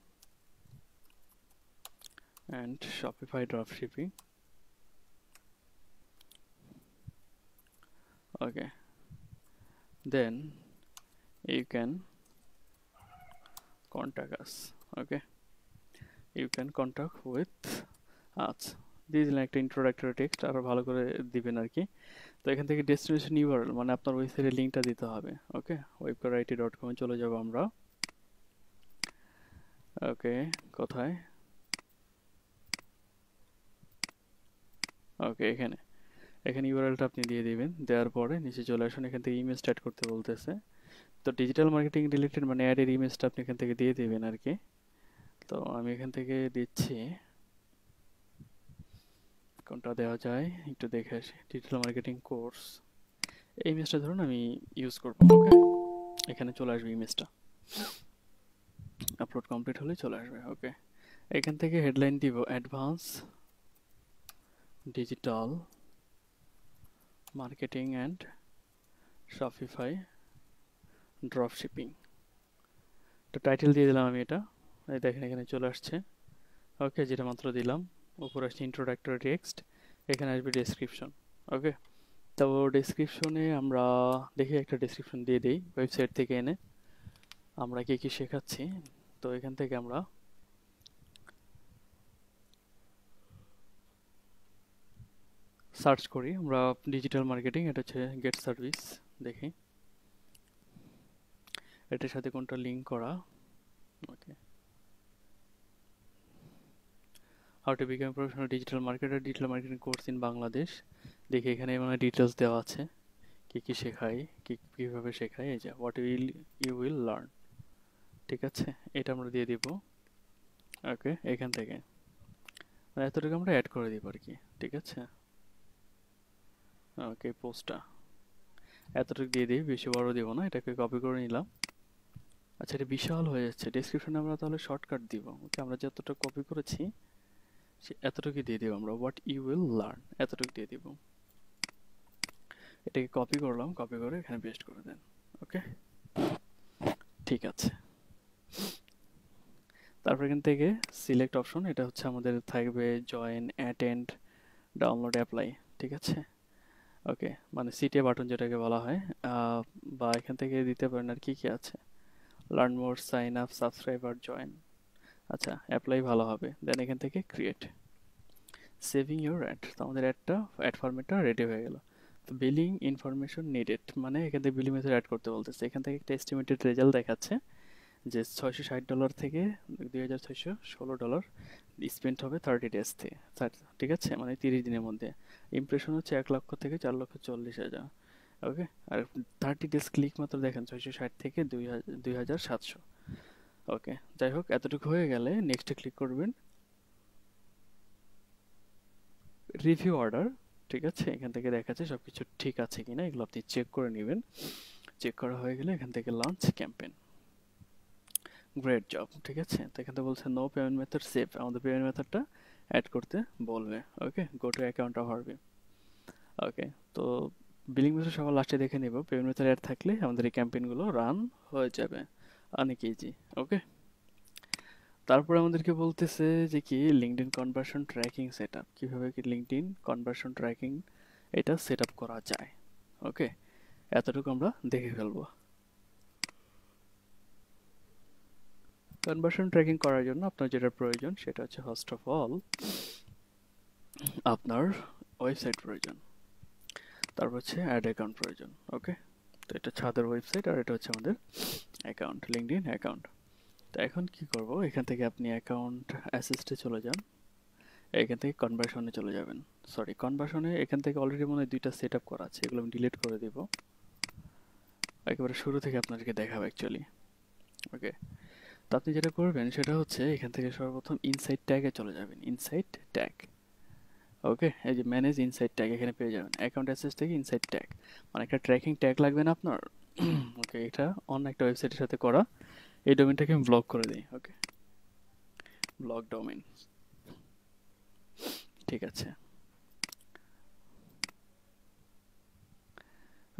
S1: and Shopify dropshipping. Okay, then you can contact us. Okay, you can contact with us. This একটা ইন্ট্রোডাক্টরি টেক্সট আরো ভালো করে দিবেন আর কি। তো এখান থেকে ডেস্টিনেশন ইউআরএল, মানে আপনার ওয়েবসাইটের লিঙ্কটা দিতে হবে। ওকে, webkit.com এ চলে যাব আমরা। ওকে, কোথায়, ওকে এখানে, এখানে ইউআরএলটা আপনি দিয়ে দিবেন। দেওয়ার পরে নিচে চলে আসুন, এখান থেকে ইমেজ স্টার্ট করতে বলতেছে। তো ডিজিটাল মার্কেটিং রিলেটেড মানে অ্যাডের ইমেজটা আপনি এখান থেকে দিয়ে দিবেন আর কি। তো আমি এখান থেকে দিচ্ছি, কোনটা দেওয়া যায় একটু দেখে আসি, ডিজিটাল মার্কেটিং কোর্স, এই ইমেজটা ধরুন আমি ইউজ করব। ওকে, এখানে চলে আসবে ইমেজটা, আপলোড কমপ্লিট হলে চলে আসবে। ওকে, এখান থেকে হেডলাইন দিব advance digital marketing and Shopify drop shipping. তো টাইটেল দিয়ে দিলাম আমি এটা, এই দেখেন এখানে চলে আসছে। ওকে, যেটা মাত্র দিলাম। উপরে আসছে ইন্ট্রোডাক্টরি টেক্সট, এখানে আসবে ডেসক্রিপশন। ওকে, তো ডেসক্রিপশনে আমরা দেখি একটা ডেসক্রিপশন দিয়ে দিই ওয়েবসাইট থেকে এনে আমরা কি কি শেখাচ্ছি। তো এখান থেকে আমরা সার্চ করি, আমরা ডিজিটাল মার্কেটিং, এটা হচ্ছে গেট সার্ভিস, দেখি এটার সাথে কোনটা লিঙ্ক করা। Okay, how to become professional digital marketer, digital marketing course in Bangladesh. দেখি এখানে মানে ডিটেলস দেওয়া আছে, কি কি শেখাই, কিভাবে শেখাই, এই যে হোয়াট ইউ উইল লার্ন। ঠিক আছে, এটা আমরা দিয়ে দিব। ওকে, এখান থেকে এতটুকু আমরা অ্যাড করে দিব আর কি। ঠিক আছে, ওকে, পোস্টটা এতটুকু দিয়ে দিই, বেশি বড় দিব না, এটাকে কপি করে নিলাম। আচ্ছা, এটা বিশাল হয়ে যাচ্ছে, ডেসক্রিপশনে আমরা তাহলে শর্টকাট দিব। ওকে, আমরা যতটা কপি করেছি সে এতটুকু দিয়ে দিব, আমরা হোয়াট ইউ উইল লার্ন এতটুকু দিয়ে দিব। এটাকে কপি করলাম, কপি করে এখানে পেস্ট করে দেন। ওকে, ঠিক আছে। তারপর এখান থেকে সিলেক্ট অপশন, এটা হচ্ছে আমাদের থাকবে জয়েন, অ্যাটেন্ড, ডাউনলোড, অ্যাপ্লাই। ঠিক আছে, ওকে, মানে সিটে বাটন যেটাকে বলা হয়, বা এখান থেকে দিতে পারেন আর কি কি আছে, learn more, sign up, subscribe আর জয়েন। আচ্ছা, অ্যাপ্লাই ভালো হবে। দেন এখান থেকে ক্রিয়েট, সেভিং ইউর অ্যাড। তো আমাদের অ্যাড ফরম্যাটটা রেডি হয়ে গেল। তো বিলিং ইনফরমেশন নিডেড, মানে এখান থেকে বিলিং মেথড অ্যাড করতে বলতেছে। এখান থেকে একটা এস্টিমেটেড রেজাল্ট দেখাচ্ছে যে $660 থেকে $2616 স্পেন্ড হবে 30 ডেজ থেকে। ঠিক আছে, মানে 30 দিনের মধ্যে। ইমপ্রেশন হচ্ছে 1 লক্ষ থেকে 4,40,000। ওকে, আর 30 ডেজ ক্লিক মাত্র দেখেন 660 থেকে 2700। ওকে, যাই হোক, এতটুকু হয়ে গেলে নেক্সটে ক্লিক করবেন, রিভিউ অর্ডার। ঠিক আছে, এখান থেকে দেখাচ্ছে সবকিছু ঠিক আছে কিনা, এগুলো আপনি চেক করে নেবেন। চেক করা হয়ে গেলে এখান থেকে লঞ্চ ক্যাম্পেইন, গ্রেট জব। ঠিক আছে, তো এখান থেকে বলছে নো পেমেন্ট মেথড সেভ, আমাদের পেমেন্ট মেথডটা অ্যাড করতে বলবে। ওকে, গো টু অ্যাকাউন্ট ওভারভিউ। ওকে, তো বিলিং মেথড সবার লাস্টে দেখে নেব, পেমেন্ট মেথড অ্যাড থাকলে আমাদের এই ক্যাম্পেইনগুলো রান হয়ে যাবে, অনেক ইজি। ওকে, তারপরে আমাদেরকে বলতেছে যে কি লিঙ্কডইন কনভার্সন ট্র্যাকিং সেটআপ, কিভাবে কি লিঙ্কডইন কনভার্সন ট্র্যাকিং এটা সেটআপ করা যায়। ওকে, এতটুকু আমরা দেখে ফেলবো। কনভার্সন ট্র্যাকিং করার জন্য আপনার যেটা প্রয়োজন সেটা হচ্ছে ফার্স্ট অফ অল আপনার ওয়েবসাইট প্রয়োজন, তারপর হচ্ছে অ্যাড অ্যাকাউন্ট প্রয়োজন। ওকে, তো এটা ছাদের ওয়েবসাইট আর এটা হচ্ছে আমাদের অ্যাকাউন্ট, লিঙ্কডইন অ্যাকাউন্ট। তো এখন কি করব, এখান থেকে আপনি অ্যাকাউন্ট অ্যাসিস্টে চলে যান, এখান থেকে কনভার্সনে চলে যাবেন। সরি, কনভার্সনে এখান থেকে অলরেডি মনে হয় দুইটা সেট আপ করা আছে, এগুলো আমি ডিলিট করে দেব, একেবারে শুরু থেকে আপনাদেরকে দেখাবো অ্যাকচুয়ালি। ওকে, তো আপনি যেটা করবেন সেটা হচ্ছে এখান থেকে সর্বপ্রথম ইনসাইট ট্যাগে চলে যাবেন, ইনসাইট ট্যাগ। ওকে, এই যে ম্যানেজ ইনসাইট ট্যাগ এখানে পেয়ে যাবেন, অ্যাকাউন্ট অ্যাসেস থেকে ইনসাইট ট্যাগ, মানে একটা ট্র্যাকিং ট্যাগ লাগবে না আপনার। ওকে, এটা অন্য একটা ওয়েবসাইটের সাথে করা, এই ডোমেনটাকে আমি ব্লক করে দিই। ওকে, ব্লক ডোমেন। ঠিক আছে,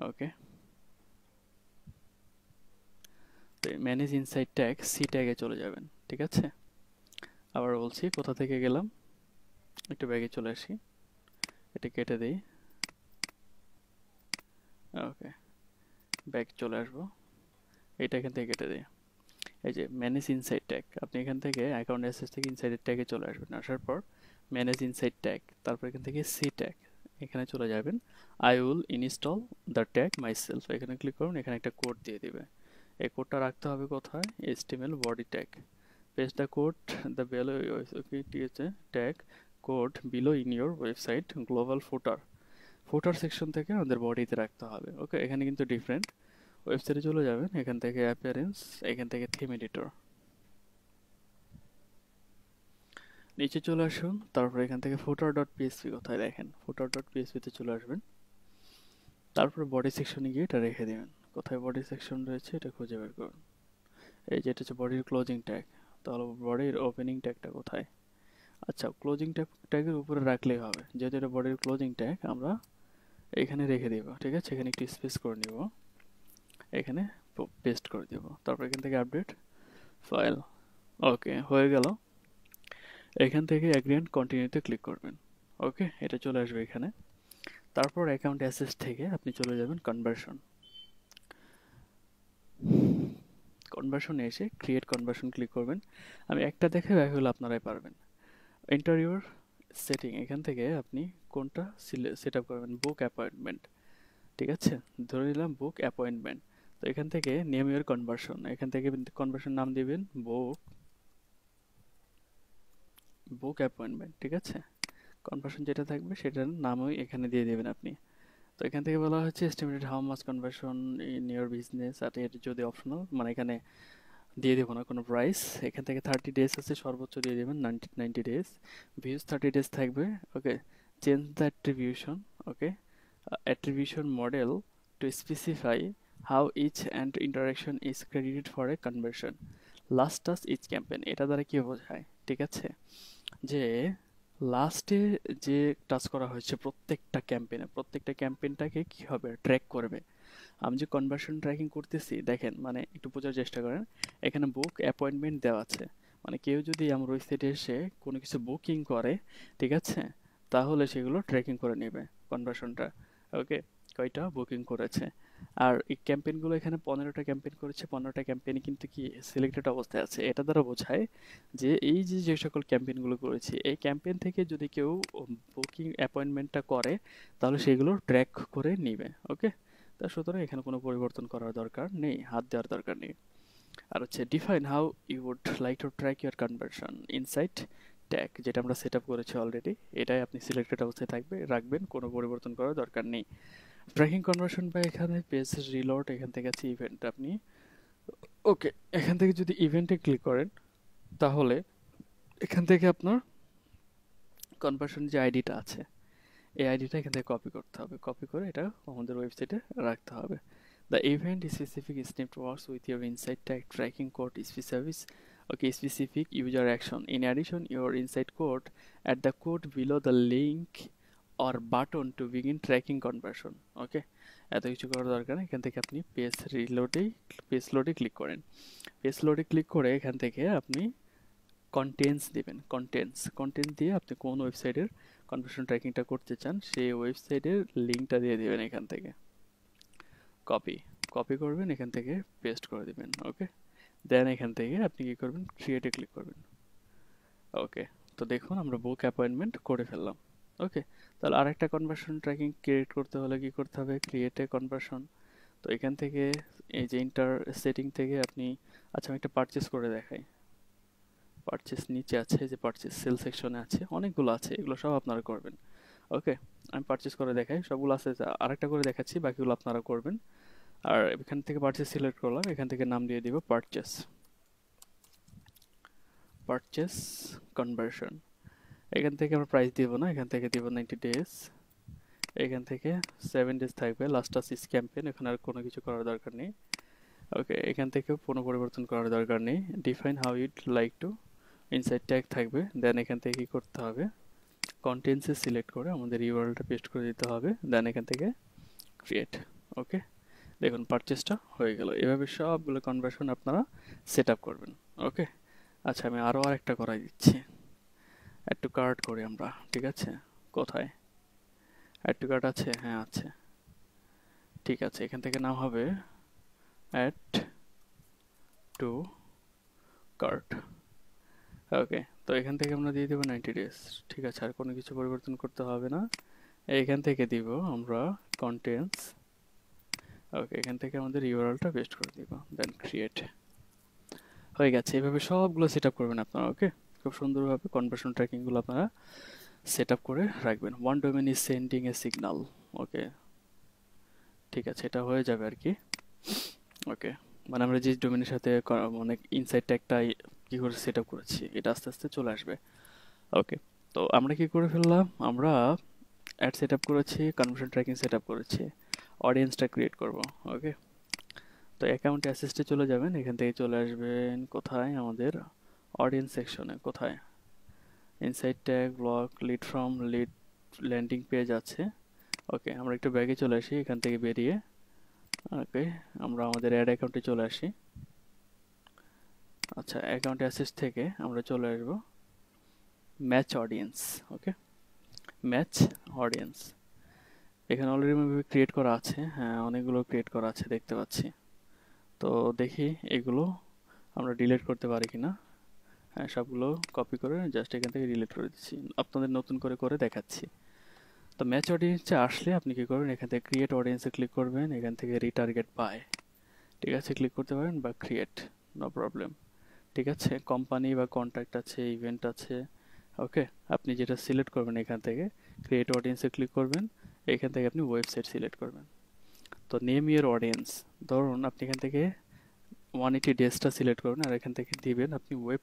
S1: ওকে, তো ম্যানেজ ইনসাইট ট্যাগ সি ট্যাগে চলে যাবেন। ঠিক আছে, আবার বলছি কোথা থেকে গেলাম, একটু ব্যাগে চলে আসি, এটা কেটে দিই। ওকে, ব্যাক চলে আসবো, এটা এখান থেকে কেটে দিই। এই যে ম্যানেজ ইনসাইট ট্যাগ, আপনি এখান থেকে অ্যাকাউন্ট অ্যাসেস থেকে ইনসাইড ট্যাগে চলে আসবেন, আসার পর ম্যানেজ ইনসাইট ট্যাগ, তারপর এখান থেকে সি ট্যাগ, এখানে চলে যাবেন। I will install the tag my self, এখানে ক্লিক করুন, এখানে একটা কোড দিয়ে দিবে, এই কোডটা রাখতে হবে কোথায়, HTML body tag. Paste the code the below, okay ঠিক আছে, tag code below in your website global footer, footer section থেকে আমাদের বডিতে রাখতে হবে। ওকে, এখানে কিন্তু ডিফারেন্ট, ওয়েবসাইটে চলে যাবেন, এখান থেকে অ্যাপিয়ারেন্স, এখান থেকে থিম এডিটর, নিচে চলে আসুন, তারপর এখান থেকে ফুটার ডট পিএসপি কোথায় দেখেন, ফুটার ডট পিএসপিতে চলে আসবেন, তারপর বডি সেকশনে গিয়ে এটা রেখে দেবেন, কোথায় বডি সেকশন রয়েছে এটা খুঁজে বের করুন। এই যে এটা হচ্ছে বডির ক্লোজিং ট্যাগ, তাহলে বডির ওপেনিং ট্যাগটা কোথায়, আচ্ছা ক্লোজিং ট্যাগের উপরে রাখলেই হবে, যেহেতু এটা বডির ক্লোজিং ট্যাগ আমরা এখানে রেখে দেব। ঠিক আছে, এখানে একটু স্পেস করে নিব, এখানে পেস্ট করে দেব, তারপর এখান থেকে আপডেট ফাইল। ওকে, হয়ে গেল, এখান থেকে অ্যাগ্রি এন্ড কন্টিনিউতে ক্লিক করবেন। ওকে, এটা চলে আসবে এখানে, তারপর অ্যাকাউন্ট অ্যাসেস থেকে আপনি চলে যাবেন কনভার্সন, কনভার্সনে এসে ক্রিয়েট কনভার্সন ক্লিক করবেন, আমি একটা দেখে বাকিগুলো আপনারাই পারবেন। এন্টার ইউর সেটিং, এখান থেকে আপনি কোনটা সেট আপ করবেন, বুক অ্যাপয়েন্টমেন্ট। ঠিক আছে, ধরে নিলাম বুক অ্যাপয়েন্টমেন্ট, তো এখান থেকে নেম ইউর কনভার্সন, এখান থেকে কনভার্সন নাম দিবেন বুক, বুক অ্যাপয়েন্টমেন্ট। ঠিক আছে, কনভার্সন যেটা থাকবে সেটার নামও এখানে দিয়ে দেবেন আপনি। তো এখান থেকে বলা হচ্ছে estimated how much conversion in your business, আর এর যদি অপশনাল, মানে এখানে দিয়ে দেবো না কোনো প্রাইস। এখান থেকে 30 ডেজ আছে, সর্বোচ্চ দিয়ে দেবেন 90 ডেজ, ভিউজ 30 ডেজ থাকবে। Okay, change the attribution, okay, attribution model to specify how each and interaction is credited for a conversion, last touch each campaign, এটা দ্বারা কি বোঝায়, ঠিক আছে, যে লাস্টে যে টাচ করা হয়েছে প্রত্যেকটা ক্যাম্পেইনে, প্রত্যেকটা ক্যাম্পেইনটাকে কি হবে, ট্র্যাক করবে। আমি যে কনভার্সন ট্র্যাকিং করতেছি দেখেন, মানে একটু বোঝার চেষ্টা করেন, এখানে বুক অ্যাপয়েন্টমেন্ট দেওয়া আছে, মানে কেউ যদি আমার ওয়েবসাইটে এসে কোনো কিছু বুকিং করে, ঠিক আছে, তাহলে সেগুলো ট্র্যাকিং করে নেবে কনভার্সনটা। ওকে, কয়টা বুকিং করেছে, আর এই ক্যাম্পেইনগুলো এখানে 15টা ক্যাম্পেইন করেছে, 15টা ক্যাম্পেইন কিন্তু কি সিলেক্টেড অবস্থায় আছে, এটা দ্বারা বোঝায় যে এই যে যে সকল ক্যাম্পেইনগুলো করেছি এই ক্যাম্পেইন থেকে যদি কেউ বুকিং অ্যাপয়েন্টমেন্টটা করে তাহলে সেগুলো ট্র্যাক করে নিবে। ওকে, তা সুতরাং এখানে কোনো পরিবর্তন করার দরকার নেই, হাত দেওয়ার দরকার নেই। আর হচ্ছে define how you would like to track your conversion inside tag যেটা আমরা সেট আপ করেছি অলরেডি, এটাই আপনি সিলেক্টেড অবস্থায় থাকবে, রাখবেন, কোনো পরিবর্তন করার দরকার নেই। ট্র্যাকিং কনভার্সন বা এখানে পেজ রিলোড, এখান থেকে আছে ইভেন্ট আপনি, ওকে, এখান থেকে যদি ইভেন্টে ক্লিক করেন তাহলে এখান থেকে আপনার কনভার্সন যে আইডিটা আছে এই আইডিটা এখান থেকে কপি করতে হবে, কপি করে এটা আমাদের ওয়েবসাইটে রাখতে হবে। The event specific snippet works with your insight tag tracking code service, okay, specific user action in addition your insight code at the code below the link or button to begin tracking conversion. Okay, এত কিছু করার দরকার নেই। এখান থেকে আপনি page লোডে click করেন, পেজ লোডে ক্লিক করে এখান থেকে আপনি কন্টেন্টস দিবেন, কন্টেন্ট দিয়ে আপনি কোন ওয়েবসাইটের কনভার্সন ট্র্যাকিংটা করতে চান সেই ওয়েবসাইটের লিঙ্কটা দিয়ে দিবেন, এখান থেকে কপি করবেন, এখান থেকে পেস্ট করে দিবেন। ওকে, দেন এখান থেকে আপনি কি করবেন, ক্রিয়েটে ক্লিক করবেন। ওকে, তো দেখুন আমরা বুক অ্যাপয়েন্টমেন্ট করে ফেললাম। ওকে, তাহলে আরেকটা কনভার্সন ট্র্যাকিং ক্রিয়েট করতে হলে কি করতে হবে, ক্রিয়েটে কনভার্সন। তো এখান থেকে এই যে ইন্টার সেটিং থেকে আপনি, আচ্ছা আমি একটা পারচেস করে দেখাই। পারচেস নিচে আছে, যে পারচেস সেল সেকশনে আছে, অনেকগুলো আছে, এগুলো সব আপনারা করবেন। ওকে, আমি পারচেস করে দেখাই, সবগুলো আছে, আরেকটা করে দেখাচ্ছি, বাকিগুলো আপনারা করবেন। আর এখান থেকে পারচেস সিলেক্ট করলাম, এখান থেকে নাম দিয়ে দিব পারচেস কনভার্সন। এখান থেকে আমরা প্রাইস দিব না, এখান থেকে দিব 90 ডেজ, এখান থেকে 7 ডেজ থাকবে, লাস্ট আসিস ক্যাম্পেইন, এখানে আর কোনো কিছু করার দরকার নেই। ওকে, এখান থেকেও কোনো পরিবর্তন করার দরকার নেই। Define how ইউড like to, inside tag থাকবে। দেন এখান থেকে কি করতে হবে, কন্টেন্টসে সিলেক্ট করে আমাদের ইউআরএলটা পেস্ট করে দিতে হবে। দেন এখান থেকে ক্রিয়েট। ওকে, দেখুন পারচেসটা হয়ে গেল। এভাবে সবগুলো কনভার্সন আপনারা সেট আপ করবেন। ওকে, আচ্ছা আমি আরও আরেকটা করাই দিচ্ছি, অ্যাড টু কার্ট করি আমরা, ঠিক আছে, কোথায় অ্যাড টু কার্ট আছে, হ্যাঁ আছে, ঠিক আছে, এখান থেকে নাম হবে অ্যাড টু কার্ট। ওকে, তো এখান থেকে আমরা দিয়ে দেবো 90 ডেজ, ঠিক আছে, আর কোনো কিছু পরিবর্তন করতে হবে না। এইখান থেকে দিব আমরা কন্টেন্টস। ওকে, এখান থেকে আমাদের ইউআরএলটা পেস্ট করে দিব, দেন ক্রিয়েট। হয়ে গেছে। এভাবে সবগুলো সেট আপ করবেন আপনারা। ওকে, খুব সুন্দরভাবে কনভার্সন ট্র্যাকিংগুলো আপনারা সেট আপ করে রাখবেন। One domain is sending a signal. Okay, ঠিক আছে, এটা হয়ে যাবে আর কি। ওকে, মানে আমরা যে ডোমেনের সাথে মানে ইনসাইড ট্যাগটা কি করে সেট আপ করেছি এটা আস্তে আস্তে চলে আসবে। ওকে, তো আমরা কি করে ফেললাম, আমরা অ্যাড সেট আপ করেছি, কনভার্সন ট্র্যাকিং সেট আপ করেছি, অডিয়েন্সটা ক্রিয়েট করব। ওকে, তো অ্যাকাউন্ট অ্যাসেসটে চলে যাবেন, এখান থেকে চলে আসবেন কোথায়, আমাদের অডিয়েন্স সেকশনে, কোথায় inside tag, block, lead from, lead, landing page আছে। ওকে, আমরা একটু ব্যাগে চলে আসি, এখান থেকে বেরিয়ে ওকে আমরা আমাদের অ্যাড অ্যাকাউন্টে চলে আসি। আচ্ছা, অ্যাকাউন্ট অ্যাসেস থেকে আমরা চলে আসব ম্যাচ অডিয়েন্স। ওকে, ম্যাচ অডিয়েন্স, এখানে অলরেডি ক্রিয়েট করা আছে, হ্যাঁ অনেকগুলো ক্রিয়েট করা আছে দেখতে পাচ্ছি। তো দেখি এগুলো আমরা ডিলিট করতে পারি কিনা। হ্যাঁ, সবগুলো কপি করে জাস্ট এখান থেকে ডিলিট করে দিচ্ছি, আপনাদের নতুন করে করে দেখাচ্ছি। তো ম্যাচ অডিয়েন্সে আসলে আপনি কি করবেন, এখান থেকে ক্রিয়েট অডিয়েন্সে ক্লিক করবেন, এখান থেকে রিটার্গেট বাই, ঠিক আছে, ক্লিক করতে পারেন, বা ক্রিয়েট, নো প্রবলেম, ঠিক আছে। কোম্পানি বা কন্ট্যাক্ট আছে, ইভেন্ট আছে। ওকে, আপনি যেটা সিলেক্ট করবেন এখান থেকে ক্রিয়েট অডিয়েন্সে ক্লিক করবেন, এখান থেকে আপনি ওয়েবসাইট সিলেক্ট করবেন। তো নেম ইউর অডিয়েন্স, ধরুন আপনি এখান থেকে 180 ডেজটা সিলেক্ট করবেন, আর এখান থেকে দিবেন আপনি ওয়েব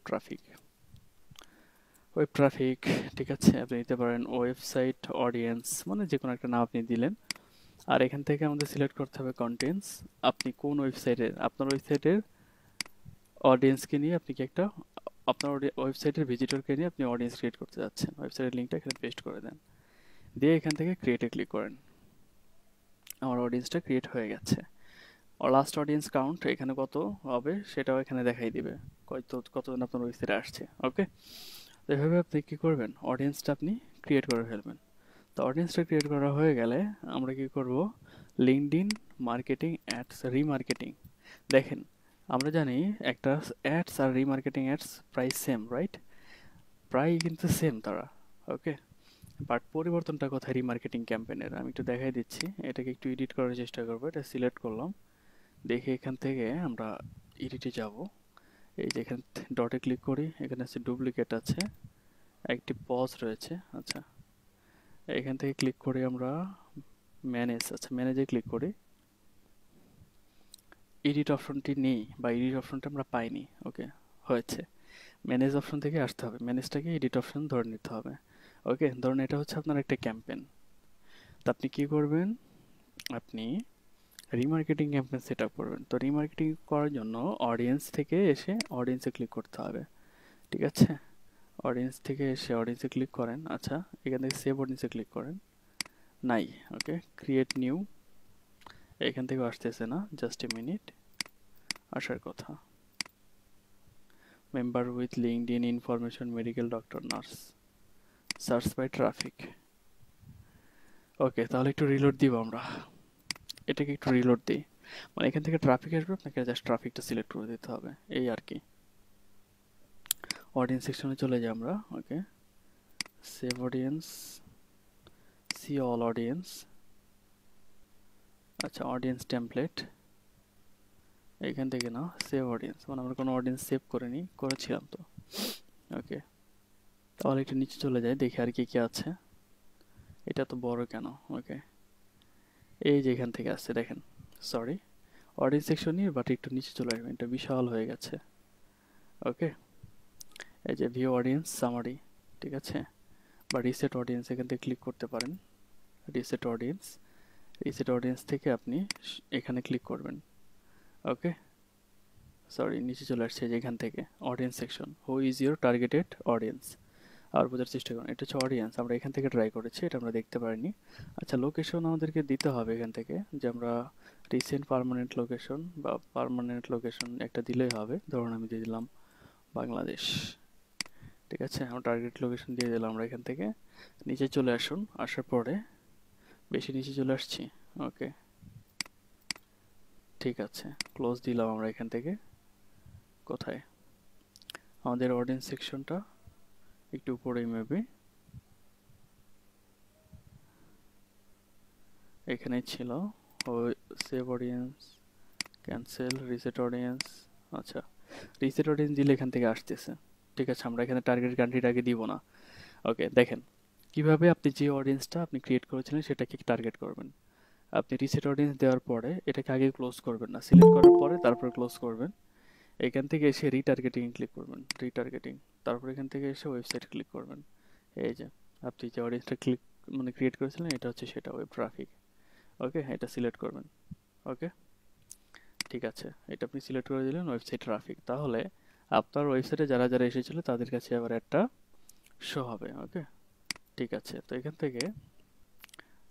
S1: ট্রাফিক, ঠিক আছে, আপনি দিতে পারেন ওয়েবসাইট অডিয়েন্স, মানে যে কোনো একটা নাম আপনি দিলেন। আর এখান থেকে আমাদের সিলেক্ট করতে হবে কন্টেন্টস, আপনি কোন ওয়েবসাইটের, আপনার ওয়েবসাইটের অডিয়েন্সকে নিয়ে আপনি কি একটা, আপনার ওয়েবসাইটের ভিজিটরকে নিয়ে আপনি অডিয়েন্স ক্রিয়েট করতে যাচ্ছেন, ওয়েবসাইটের লিঙ্কটা এখানে পেস্ট করে দেন, দিয়ে এখান থেকে ক্রিয়েটে ক্লিক করেন। আমার অডিয়েন্সটা ক্রিয়েট হয়ে গেছে। লাস্ট অডিয়েন্স কাউন্ট এখানে কত হবে সেটাও এখানে দেখাই দিবে, কতজন আপনার ওয়েবসাইটে আসছে। ওকে, তো এভাবে আপনি কী করবেন, অডিয়েন্সটা আপনি ক্রিয়েট করে ফেলবেন। তো অডিয়েন্সটা ক্রিয়েট করা হয়ে গেলে আমরা কি করব, লিঙ্কডইন মার্কেটিং অ্যাডস রিমার্কেটিং। দেখেন, আমরা জানি একটা অ্যাডস আর রিমার্কেটিং অ্যাডস প্রায় সেম, রাইট, প্রায় কিন্তু সেম তারা। ওকে, বাট পরিবর্তনটা কোথায় রিমার্কেটিং ক্যাম্পেইনের, আমি একটু দেখাই দিচ্ছি, এটাকে একটু এডিট করার চেষ্টা করবো। এটা সিলেক্ট করলাম, দেখে এখান থেকে আমরা এডিটে যাব, এই যে এখানে ডটে ক্লিক করি, এখানে আছে ডুপ্লিকেট আছে, একটি পজ রয়েছে। আচ্ছা, এখান থেকে ক্লিক করে আমরা ম্যানেজ, আচ্ছা ম্যানেজে ক্লিক করি। এডিট অপশনটি নেই বা এডিট অপশনটা আমরা পাইনি। ওকে, হয়েছে। ম্যানেজ অপশন থেকে আসতে হবে, ম্যানেজটাকে এডিট অপশন ধরে নিতে হবে। ওকে, ধরুন এটা হচ্ছে আপনার একটা ক্যাম্পেন। তো আপনি কি করবেন, আপনি রিমার্কেটিং ক্যাম্পেইন সেট আপ করবেন। তো রিমার্কেটিং করার জন্য অডিয়েন্স থেকে এসে অডিয়েন্সে ক্লিক করতে হবে, ঠিক আছে? অডিয়েন্স থেকে এসে অডিয়েন্সে ক্লিক করেন। আচ্ছা, এখান থেকে সেভ অডিয়েন্সে ক্লিক করেন। নাই, ওকে, ক্রিয়েট নিউ, এখান থেকে আসতেছে না, জাস্ট এ মিনিট, আসার কথা। Member with LinkedIn information medical doctor nurse, search by traffic. Okay, তাহলে একটু রিলোড দিব আমরা, এটাকে একটু রিলোড দিই। মানে এখান থেকে ট্রাফিক আসবে, আপনাকে জাস্ট ট্রাফিকটা সিলেক্ট করে দিতে হবে, এই আর কি। অডিয়েন্স সেকশনে চলে যাই আমরা। Okay, save audience, see all audience. আচ্ছা, অডিয়েন্স টেমপ্লেট, এইখান থেকে না, সেভ অডিয়েন্স, মানে আমরা কোনো অডিয়েন্স সেভ করিনি, করেছিলাম তো। ওকে, তাহলে একটু নিচে চলে যাই, দেখি আর কি কি আছে। এটা তো বড় কেন? ওকে, এই যে এখান থেকে আসছে দেখেন, সরি, অডিয়েন্স সেকশন নিয়ে, বাট একটু নিচে চলে আসবেন, এটা বিশাল হয়ে গেছে। ওকে, এই যে ভিউ অডিয়েন্স সামারি, ঠিক আছে, বা রিসেট অডিয়েন্স, এখান থেকে ক্লিক করতে পারেন। রিসেট অডিয়েন্স, রিসেট অডিয়েন্স থেকে আপনি এখানে ক্লিক করবেন। ওকে, সরি, নিচে চলে আসছে যেখান থেকে audience section, who is your targeted audience. আর বোঝার চেষ্টা করুন, এটা হচ্ছে অডিয়েন্স, আমরা এখান থেকে ট্রাই করেছি, এটা আমরা দেখতে পারিনি। আচ্ছা, লোকেশন আমাদেরকে দিতে হবে এখান থেকে, যে আমরা রিসেন্ট পার্মানেন্ট লোকেশন বা পার্মানেন্ট লোকেশন একটা দিলেই হবে। ধরুন আমি দিয়ে দিলাম বাংলাদেশ, ঠিক আছে, আমরা টার্গেট লোকেশন দিয়ে দিলাম। আমরা এখান থেকে নিচে চলে আসুন, আসার পরে বেশি নিচে চলে আসছি। ওকে, ঠিক আছে, ক্লোজ দিলাম আমরা এখান থেকে। কোথায় আমাদের অডিয়েন্স সেকশনটা? একটু উপরেই মেবি, এখানেই ছিল। ও, save audience, cancel, reset audience. আচ্ছা, রিসেট অডিয়েন্স দিলে এখান থেকে আসতেছে, ঠিক আছে, আমরা এখানে টার্গেট কান্ট্রিটাকে দিব না। ওকে, দেখেন কিভাবে আপনি যে অডিয়েন্সটা আপনি ক্রিয়েট করেছিলেন সেটাকে টার্গেট করবেন। আপনি রিসেট অডিয়েন্স দেওয়ার পরে এটাকে আগে ক্লোজ করবেন না, সিলেক্ট করার পরে তারপর ক্লোজ করবেন। এখান থেকে এসে রিটার্গেটিং ক্লিক করবেন, রিটার্গেটিং, তারপর এখান থেকে এসে ওয়েবসাইট ক্লিক করবেন। এই যে আপনি যে অডিয়েন্সটা ক্লিক মানে ক্রিয়েট করেছিলেন এটা হচ্ছে সেটা, ওয়েব ট্রাফিক। ওকে, এটা সিলেক্ট করবেন। ওকে, ঠিক আছে, এটা আপনি সিলেক্ট করে দিলেন ওয়েবসাইট ট্রাফিক। তাহলে আপনার ওয়েবসাইটে যারা যারা এসেছিল তাদের কাছে আবার একটা শো হবে। ওকে, ঠিক আছে, তো এখান থেকে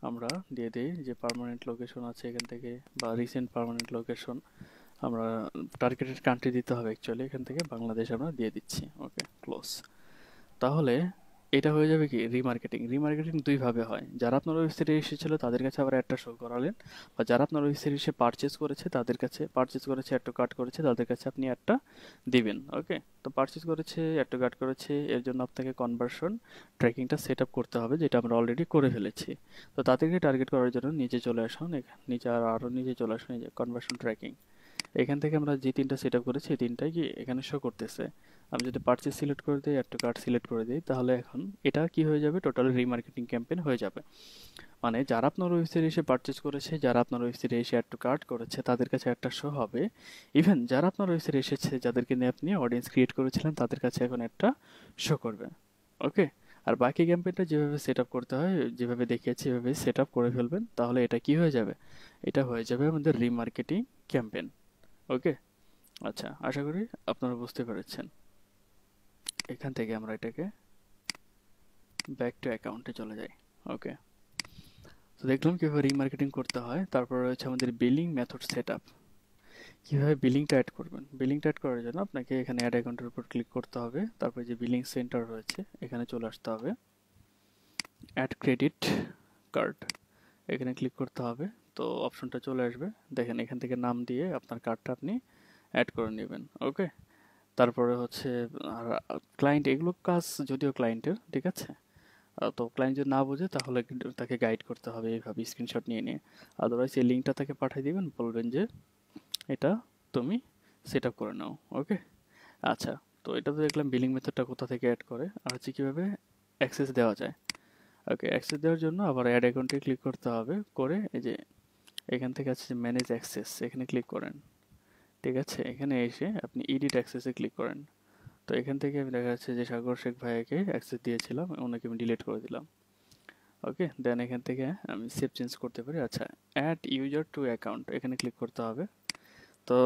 S1: আমরা দিয়ে দিই যে পার্মানেন্ট লোকেশন আছে এখান থেকে, বা রিসেন্ট পার্মানেন্ট লোকেশন, আমরা টার্গেটেড কান্ট্রি দিতে হবে অ্যাকচুয়ালি, এখান থেকে বাংলাদেশ আমরা দিয়ে দিচ্ছি। ওকে, ক্লোজ। তাহলে এটা হয়ে যাবে কি রিমার্কেটিং। রিমার্কেটিং দুইভাবে হয়, যারা আপনার ওয়েবসাইটে এসেছিল তাদের কাছে আবার একটা শো করালেন, বা যারা আপনার ওয়েবসাইটে এসে পারচেস করেছে তাদের কাছে, পারচেস করেছে অ্যাড টু কার্ট করেছে তাদের কাছে আপনি একটা দিবেন। ওকে, তো পারচেস করেছে অ্যাড টু কার্ট করেছে, এর জন্য আপনাকে কনভার্সন ট্র্যাকিংটা সেট আপ করতে হবে, যেটা আমরা অলরেডি করে ফেলেছি। তো তাদেরকে টার্গেট করার জন্য নিচে চলে আসুন, নিচে আরও নিচে চলে আসুন, এই যে কনভার্সন ট্র্যাকিং, এখান থেকে আমরা যে তিনটা সেট আপ করেছি এই তিনটাই কি এখানে শো করতেছে। আমি যদি পারচেজ সিলেক্ট করে দিই, অ্যাড টু কার্ট সিলেক্ট করে দিই, তাহলে এখন এটা কি হয়ে যাবে, টোটাল রিমার্কেটিং ক্যাম্পেইন হয়ে যাবে। মানে যারা আপনার ওয়েবসাইটে এসে পারচেজ করেছে, যারা আপনার ওয়েবসাইটে এসে অ্যাড টু কার্ট করেছে তাদের কাছে একটা শো হবে। ইভেন যারা আপনার ওয়েবসাইটে এসেছে, যাদেরকে নিয়ে আপনি অডিয়েন্স ক্রিয়েট করেছিলেন তাদের কাছে এখন একটা শো করবে। ওকে, আর বাকি ক্যাম্পেইনটা যেভাবে সেট আপ করতে হয়, যেভাবে দেখিয়েছি এভাবে সেট আপ করে ফেলবেন, তাহলে এটা কি হয়ে যাবে, এটা হয়ে যাবে আমাদের রিমার্কেটিং ক্যাম্পেইন। ওকে, আচ্ছা, আশা করি আপনারা বুঝতে পেরেছেন। এখান থেকে আমরা এটাকে ব্যাক টু অ্যাকাউন্টে চলে যাই। ওকে, তো দেখলাম কীভাবে রিমার্কেটিং করতে হয়। তারপর রয়েছে আমাদের বিলিং মেথড সেট আপ, কীভাবে বিলিংটা অ্যাড করবেন। বিলিংটা অ্যাড করার জন্য আপনাকে এখানে অ্যাড অ্যাকাউন্টের উপর ক্লিক করতে হবে, তারপরে যে বিলিং সেন্টার রয়েছে এখানে চলে আসতে হবে, অ্যাড ক্রেডিট কার্ড, এখানে ক্লিক করতে হবে। তো অপশনটা চলে আসবে, দেখেন এখান থেকে নাম দিয়ে আপনার কার্ডটা আপনি অ্যাড করে নেবেন। ওকে, তারপরে হচ্ছে আর ক্লায়েন্ট, এগুলো কাজ যদিও ক্লায়েন্টের, ঠিক আছে, তো ক্লায়েন্ট যদি না বোঝে তাহলে কিন্তু তাকে গাইড করতে হবে এইভাবে স্ক্রিনশট নিয়ে নিয়ে। আদারওয়াইজ এই লিঙ্কটা তাকে পাঠিয়ে দিবেন, বলবেন যে এটা তুমি সেট আপ করে নাও। ওকে, আচ্ছা, তো এটা তো দেখলাম বিলিং মেথডটা কোথা থেকে অ্যাড করে, আর হচ্ছে কীভাবে অ্যাক্সেস দেওয়া যায়। ওকে, অ্যাক্সেস দেওয়ার জন্য আবার অ্যাড অ্যাকাউন্টে ক্লিক করতে হবে, করে এই যে এখান থেকে আছে যে ম্যানেজ অ্যাক্সেস, এখানে ক্লিক করেন। ঠিক আছে, এখানে এসে আপনি এডিট অ্যাক্সেসে ক্লিক করেন। তো এখান থেকে আমি দেখা যাচ্ছে যে সাগর শেখ ভাইয়াকে অ্যাক্সেস দিয়েছিলাম, ওনাকে আমি ডিলিট করে দিলাম। ওকে, দেন এখান থেকে আমি সেভ চেঞ্জ করতে পারি। আচ্ছা, অ্যাড ইউজার টু অ্যাকাউন্ট, এখানে ক্লিক করতে হবে। তো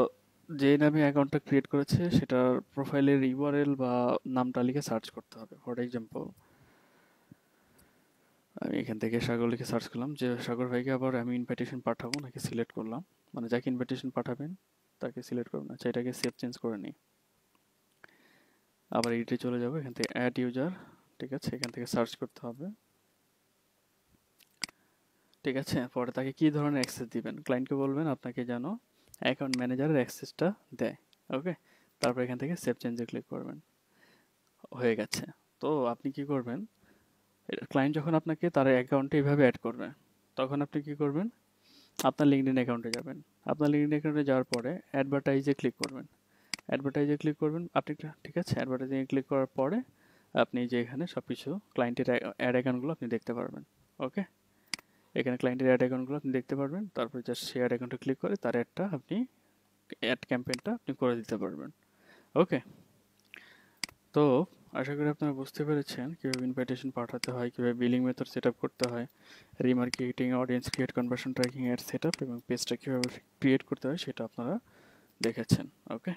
S1: যে নামে অ্যাকাউন্টটা ক্রিয়েট করেছে সেটার প্রোফাইলের ইউআরএল বা নামটা লিখে সার্চ করতে হবে। ফর এক্সাম্পল আমি এখান থেকে সাগর লিখে সার্চ করলাম, যে সাগর ভাইকে আবার আমি ইনভাইটেশন পাঠাবো নাকি সিলেক্ট করলাম, মানে যাকে ইনভাইটেশন পাঠাবেন তাকে সিলেক্ট করবেন। আচ্ছা, এটাকে সেভ চেঞ্জ করে নিই। আবার এডিটে চলে যাবো, এখান থেকে অ্যাড ইউজার। ঠিক আছে, এখান থেকে সার্চ করতে হবে। ঠিক আছে, পরে তাকে কী ধরনের অ্যাক্সেস দিবেন, ক্লায়েন্টকে বলবেন আপনাকে যেন অ্যাকাউন্ট ম্যানেজারের অ্যাক্সেসটা দেয়। ওকে, তারপর এখান থেকে সেভ চেঞ্জে ক্লিক করবেন। হয়ে গেছে। তো আপনি কি করবেন, ক্লায়েন্ট যখন আপনাকে তার অ্যাকাউন্টে এভাবে অ্যাড করবে, তখন আপনি কি করবেন, আপনার লিঙ্কডইন অ্যাকাউন্টে যাবেন। আপনার লিঙ্কডইন অ্যাকাউন্টে যাওয়ার পরে অ্যাডভার্টাইজে ক্লিক করবেন। অ্যাডভার্টাইজে ক্লিক করবেন আপনি, ঠিক আছে, অ্যাডভার্টাইজিংয়ে ক্লিক করার পরে আপনি যে এখানে সব কিছু ক্লায়েন্টের অ্যাড অ্যাকাউন্টগুলো আপনি দেখতে পারবেন। ওকে, এখানে ক্লায়েন্টের অ্যাড অ্যাকাউন্টগুলো আপনি দেখতে পারবেন। তারপর জাস্ট সেই অ্যাড অ্যাকাউন্টে ক্লিক করে তার অ্যাডটা আপনি, অ্যাড ক্যাম্পেইনটা আপনি করে দিতে পারবেন। ওকে, তো আশা করি আপনারা বুঝতে পেরেছেন কীভাবে ইনভাইটেশন পাঠাতে হয়, কীভাবে বিলিং মেথড সেট আপ করতে হয়, remarketing, audience create, conversion tracking, ad set up এবং পেজটা কীভাবে ক্রিয়েট করতে হয় সেটা আপনারা দেখেছেন। ওকে।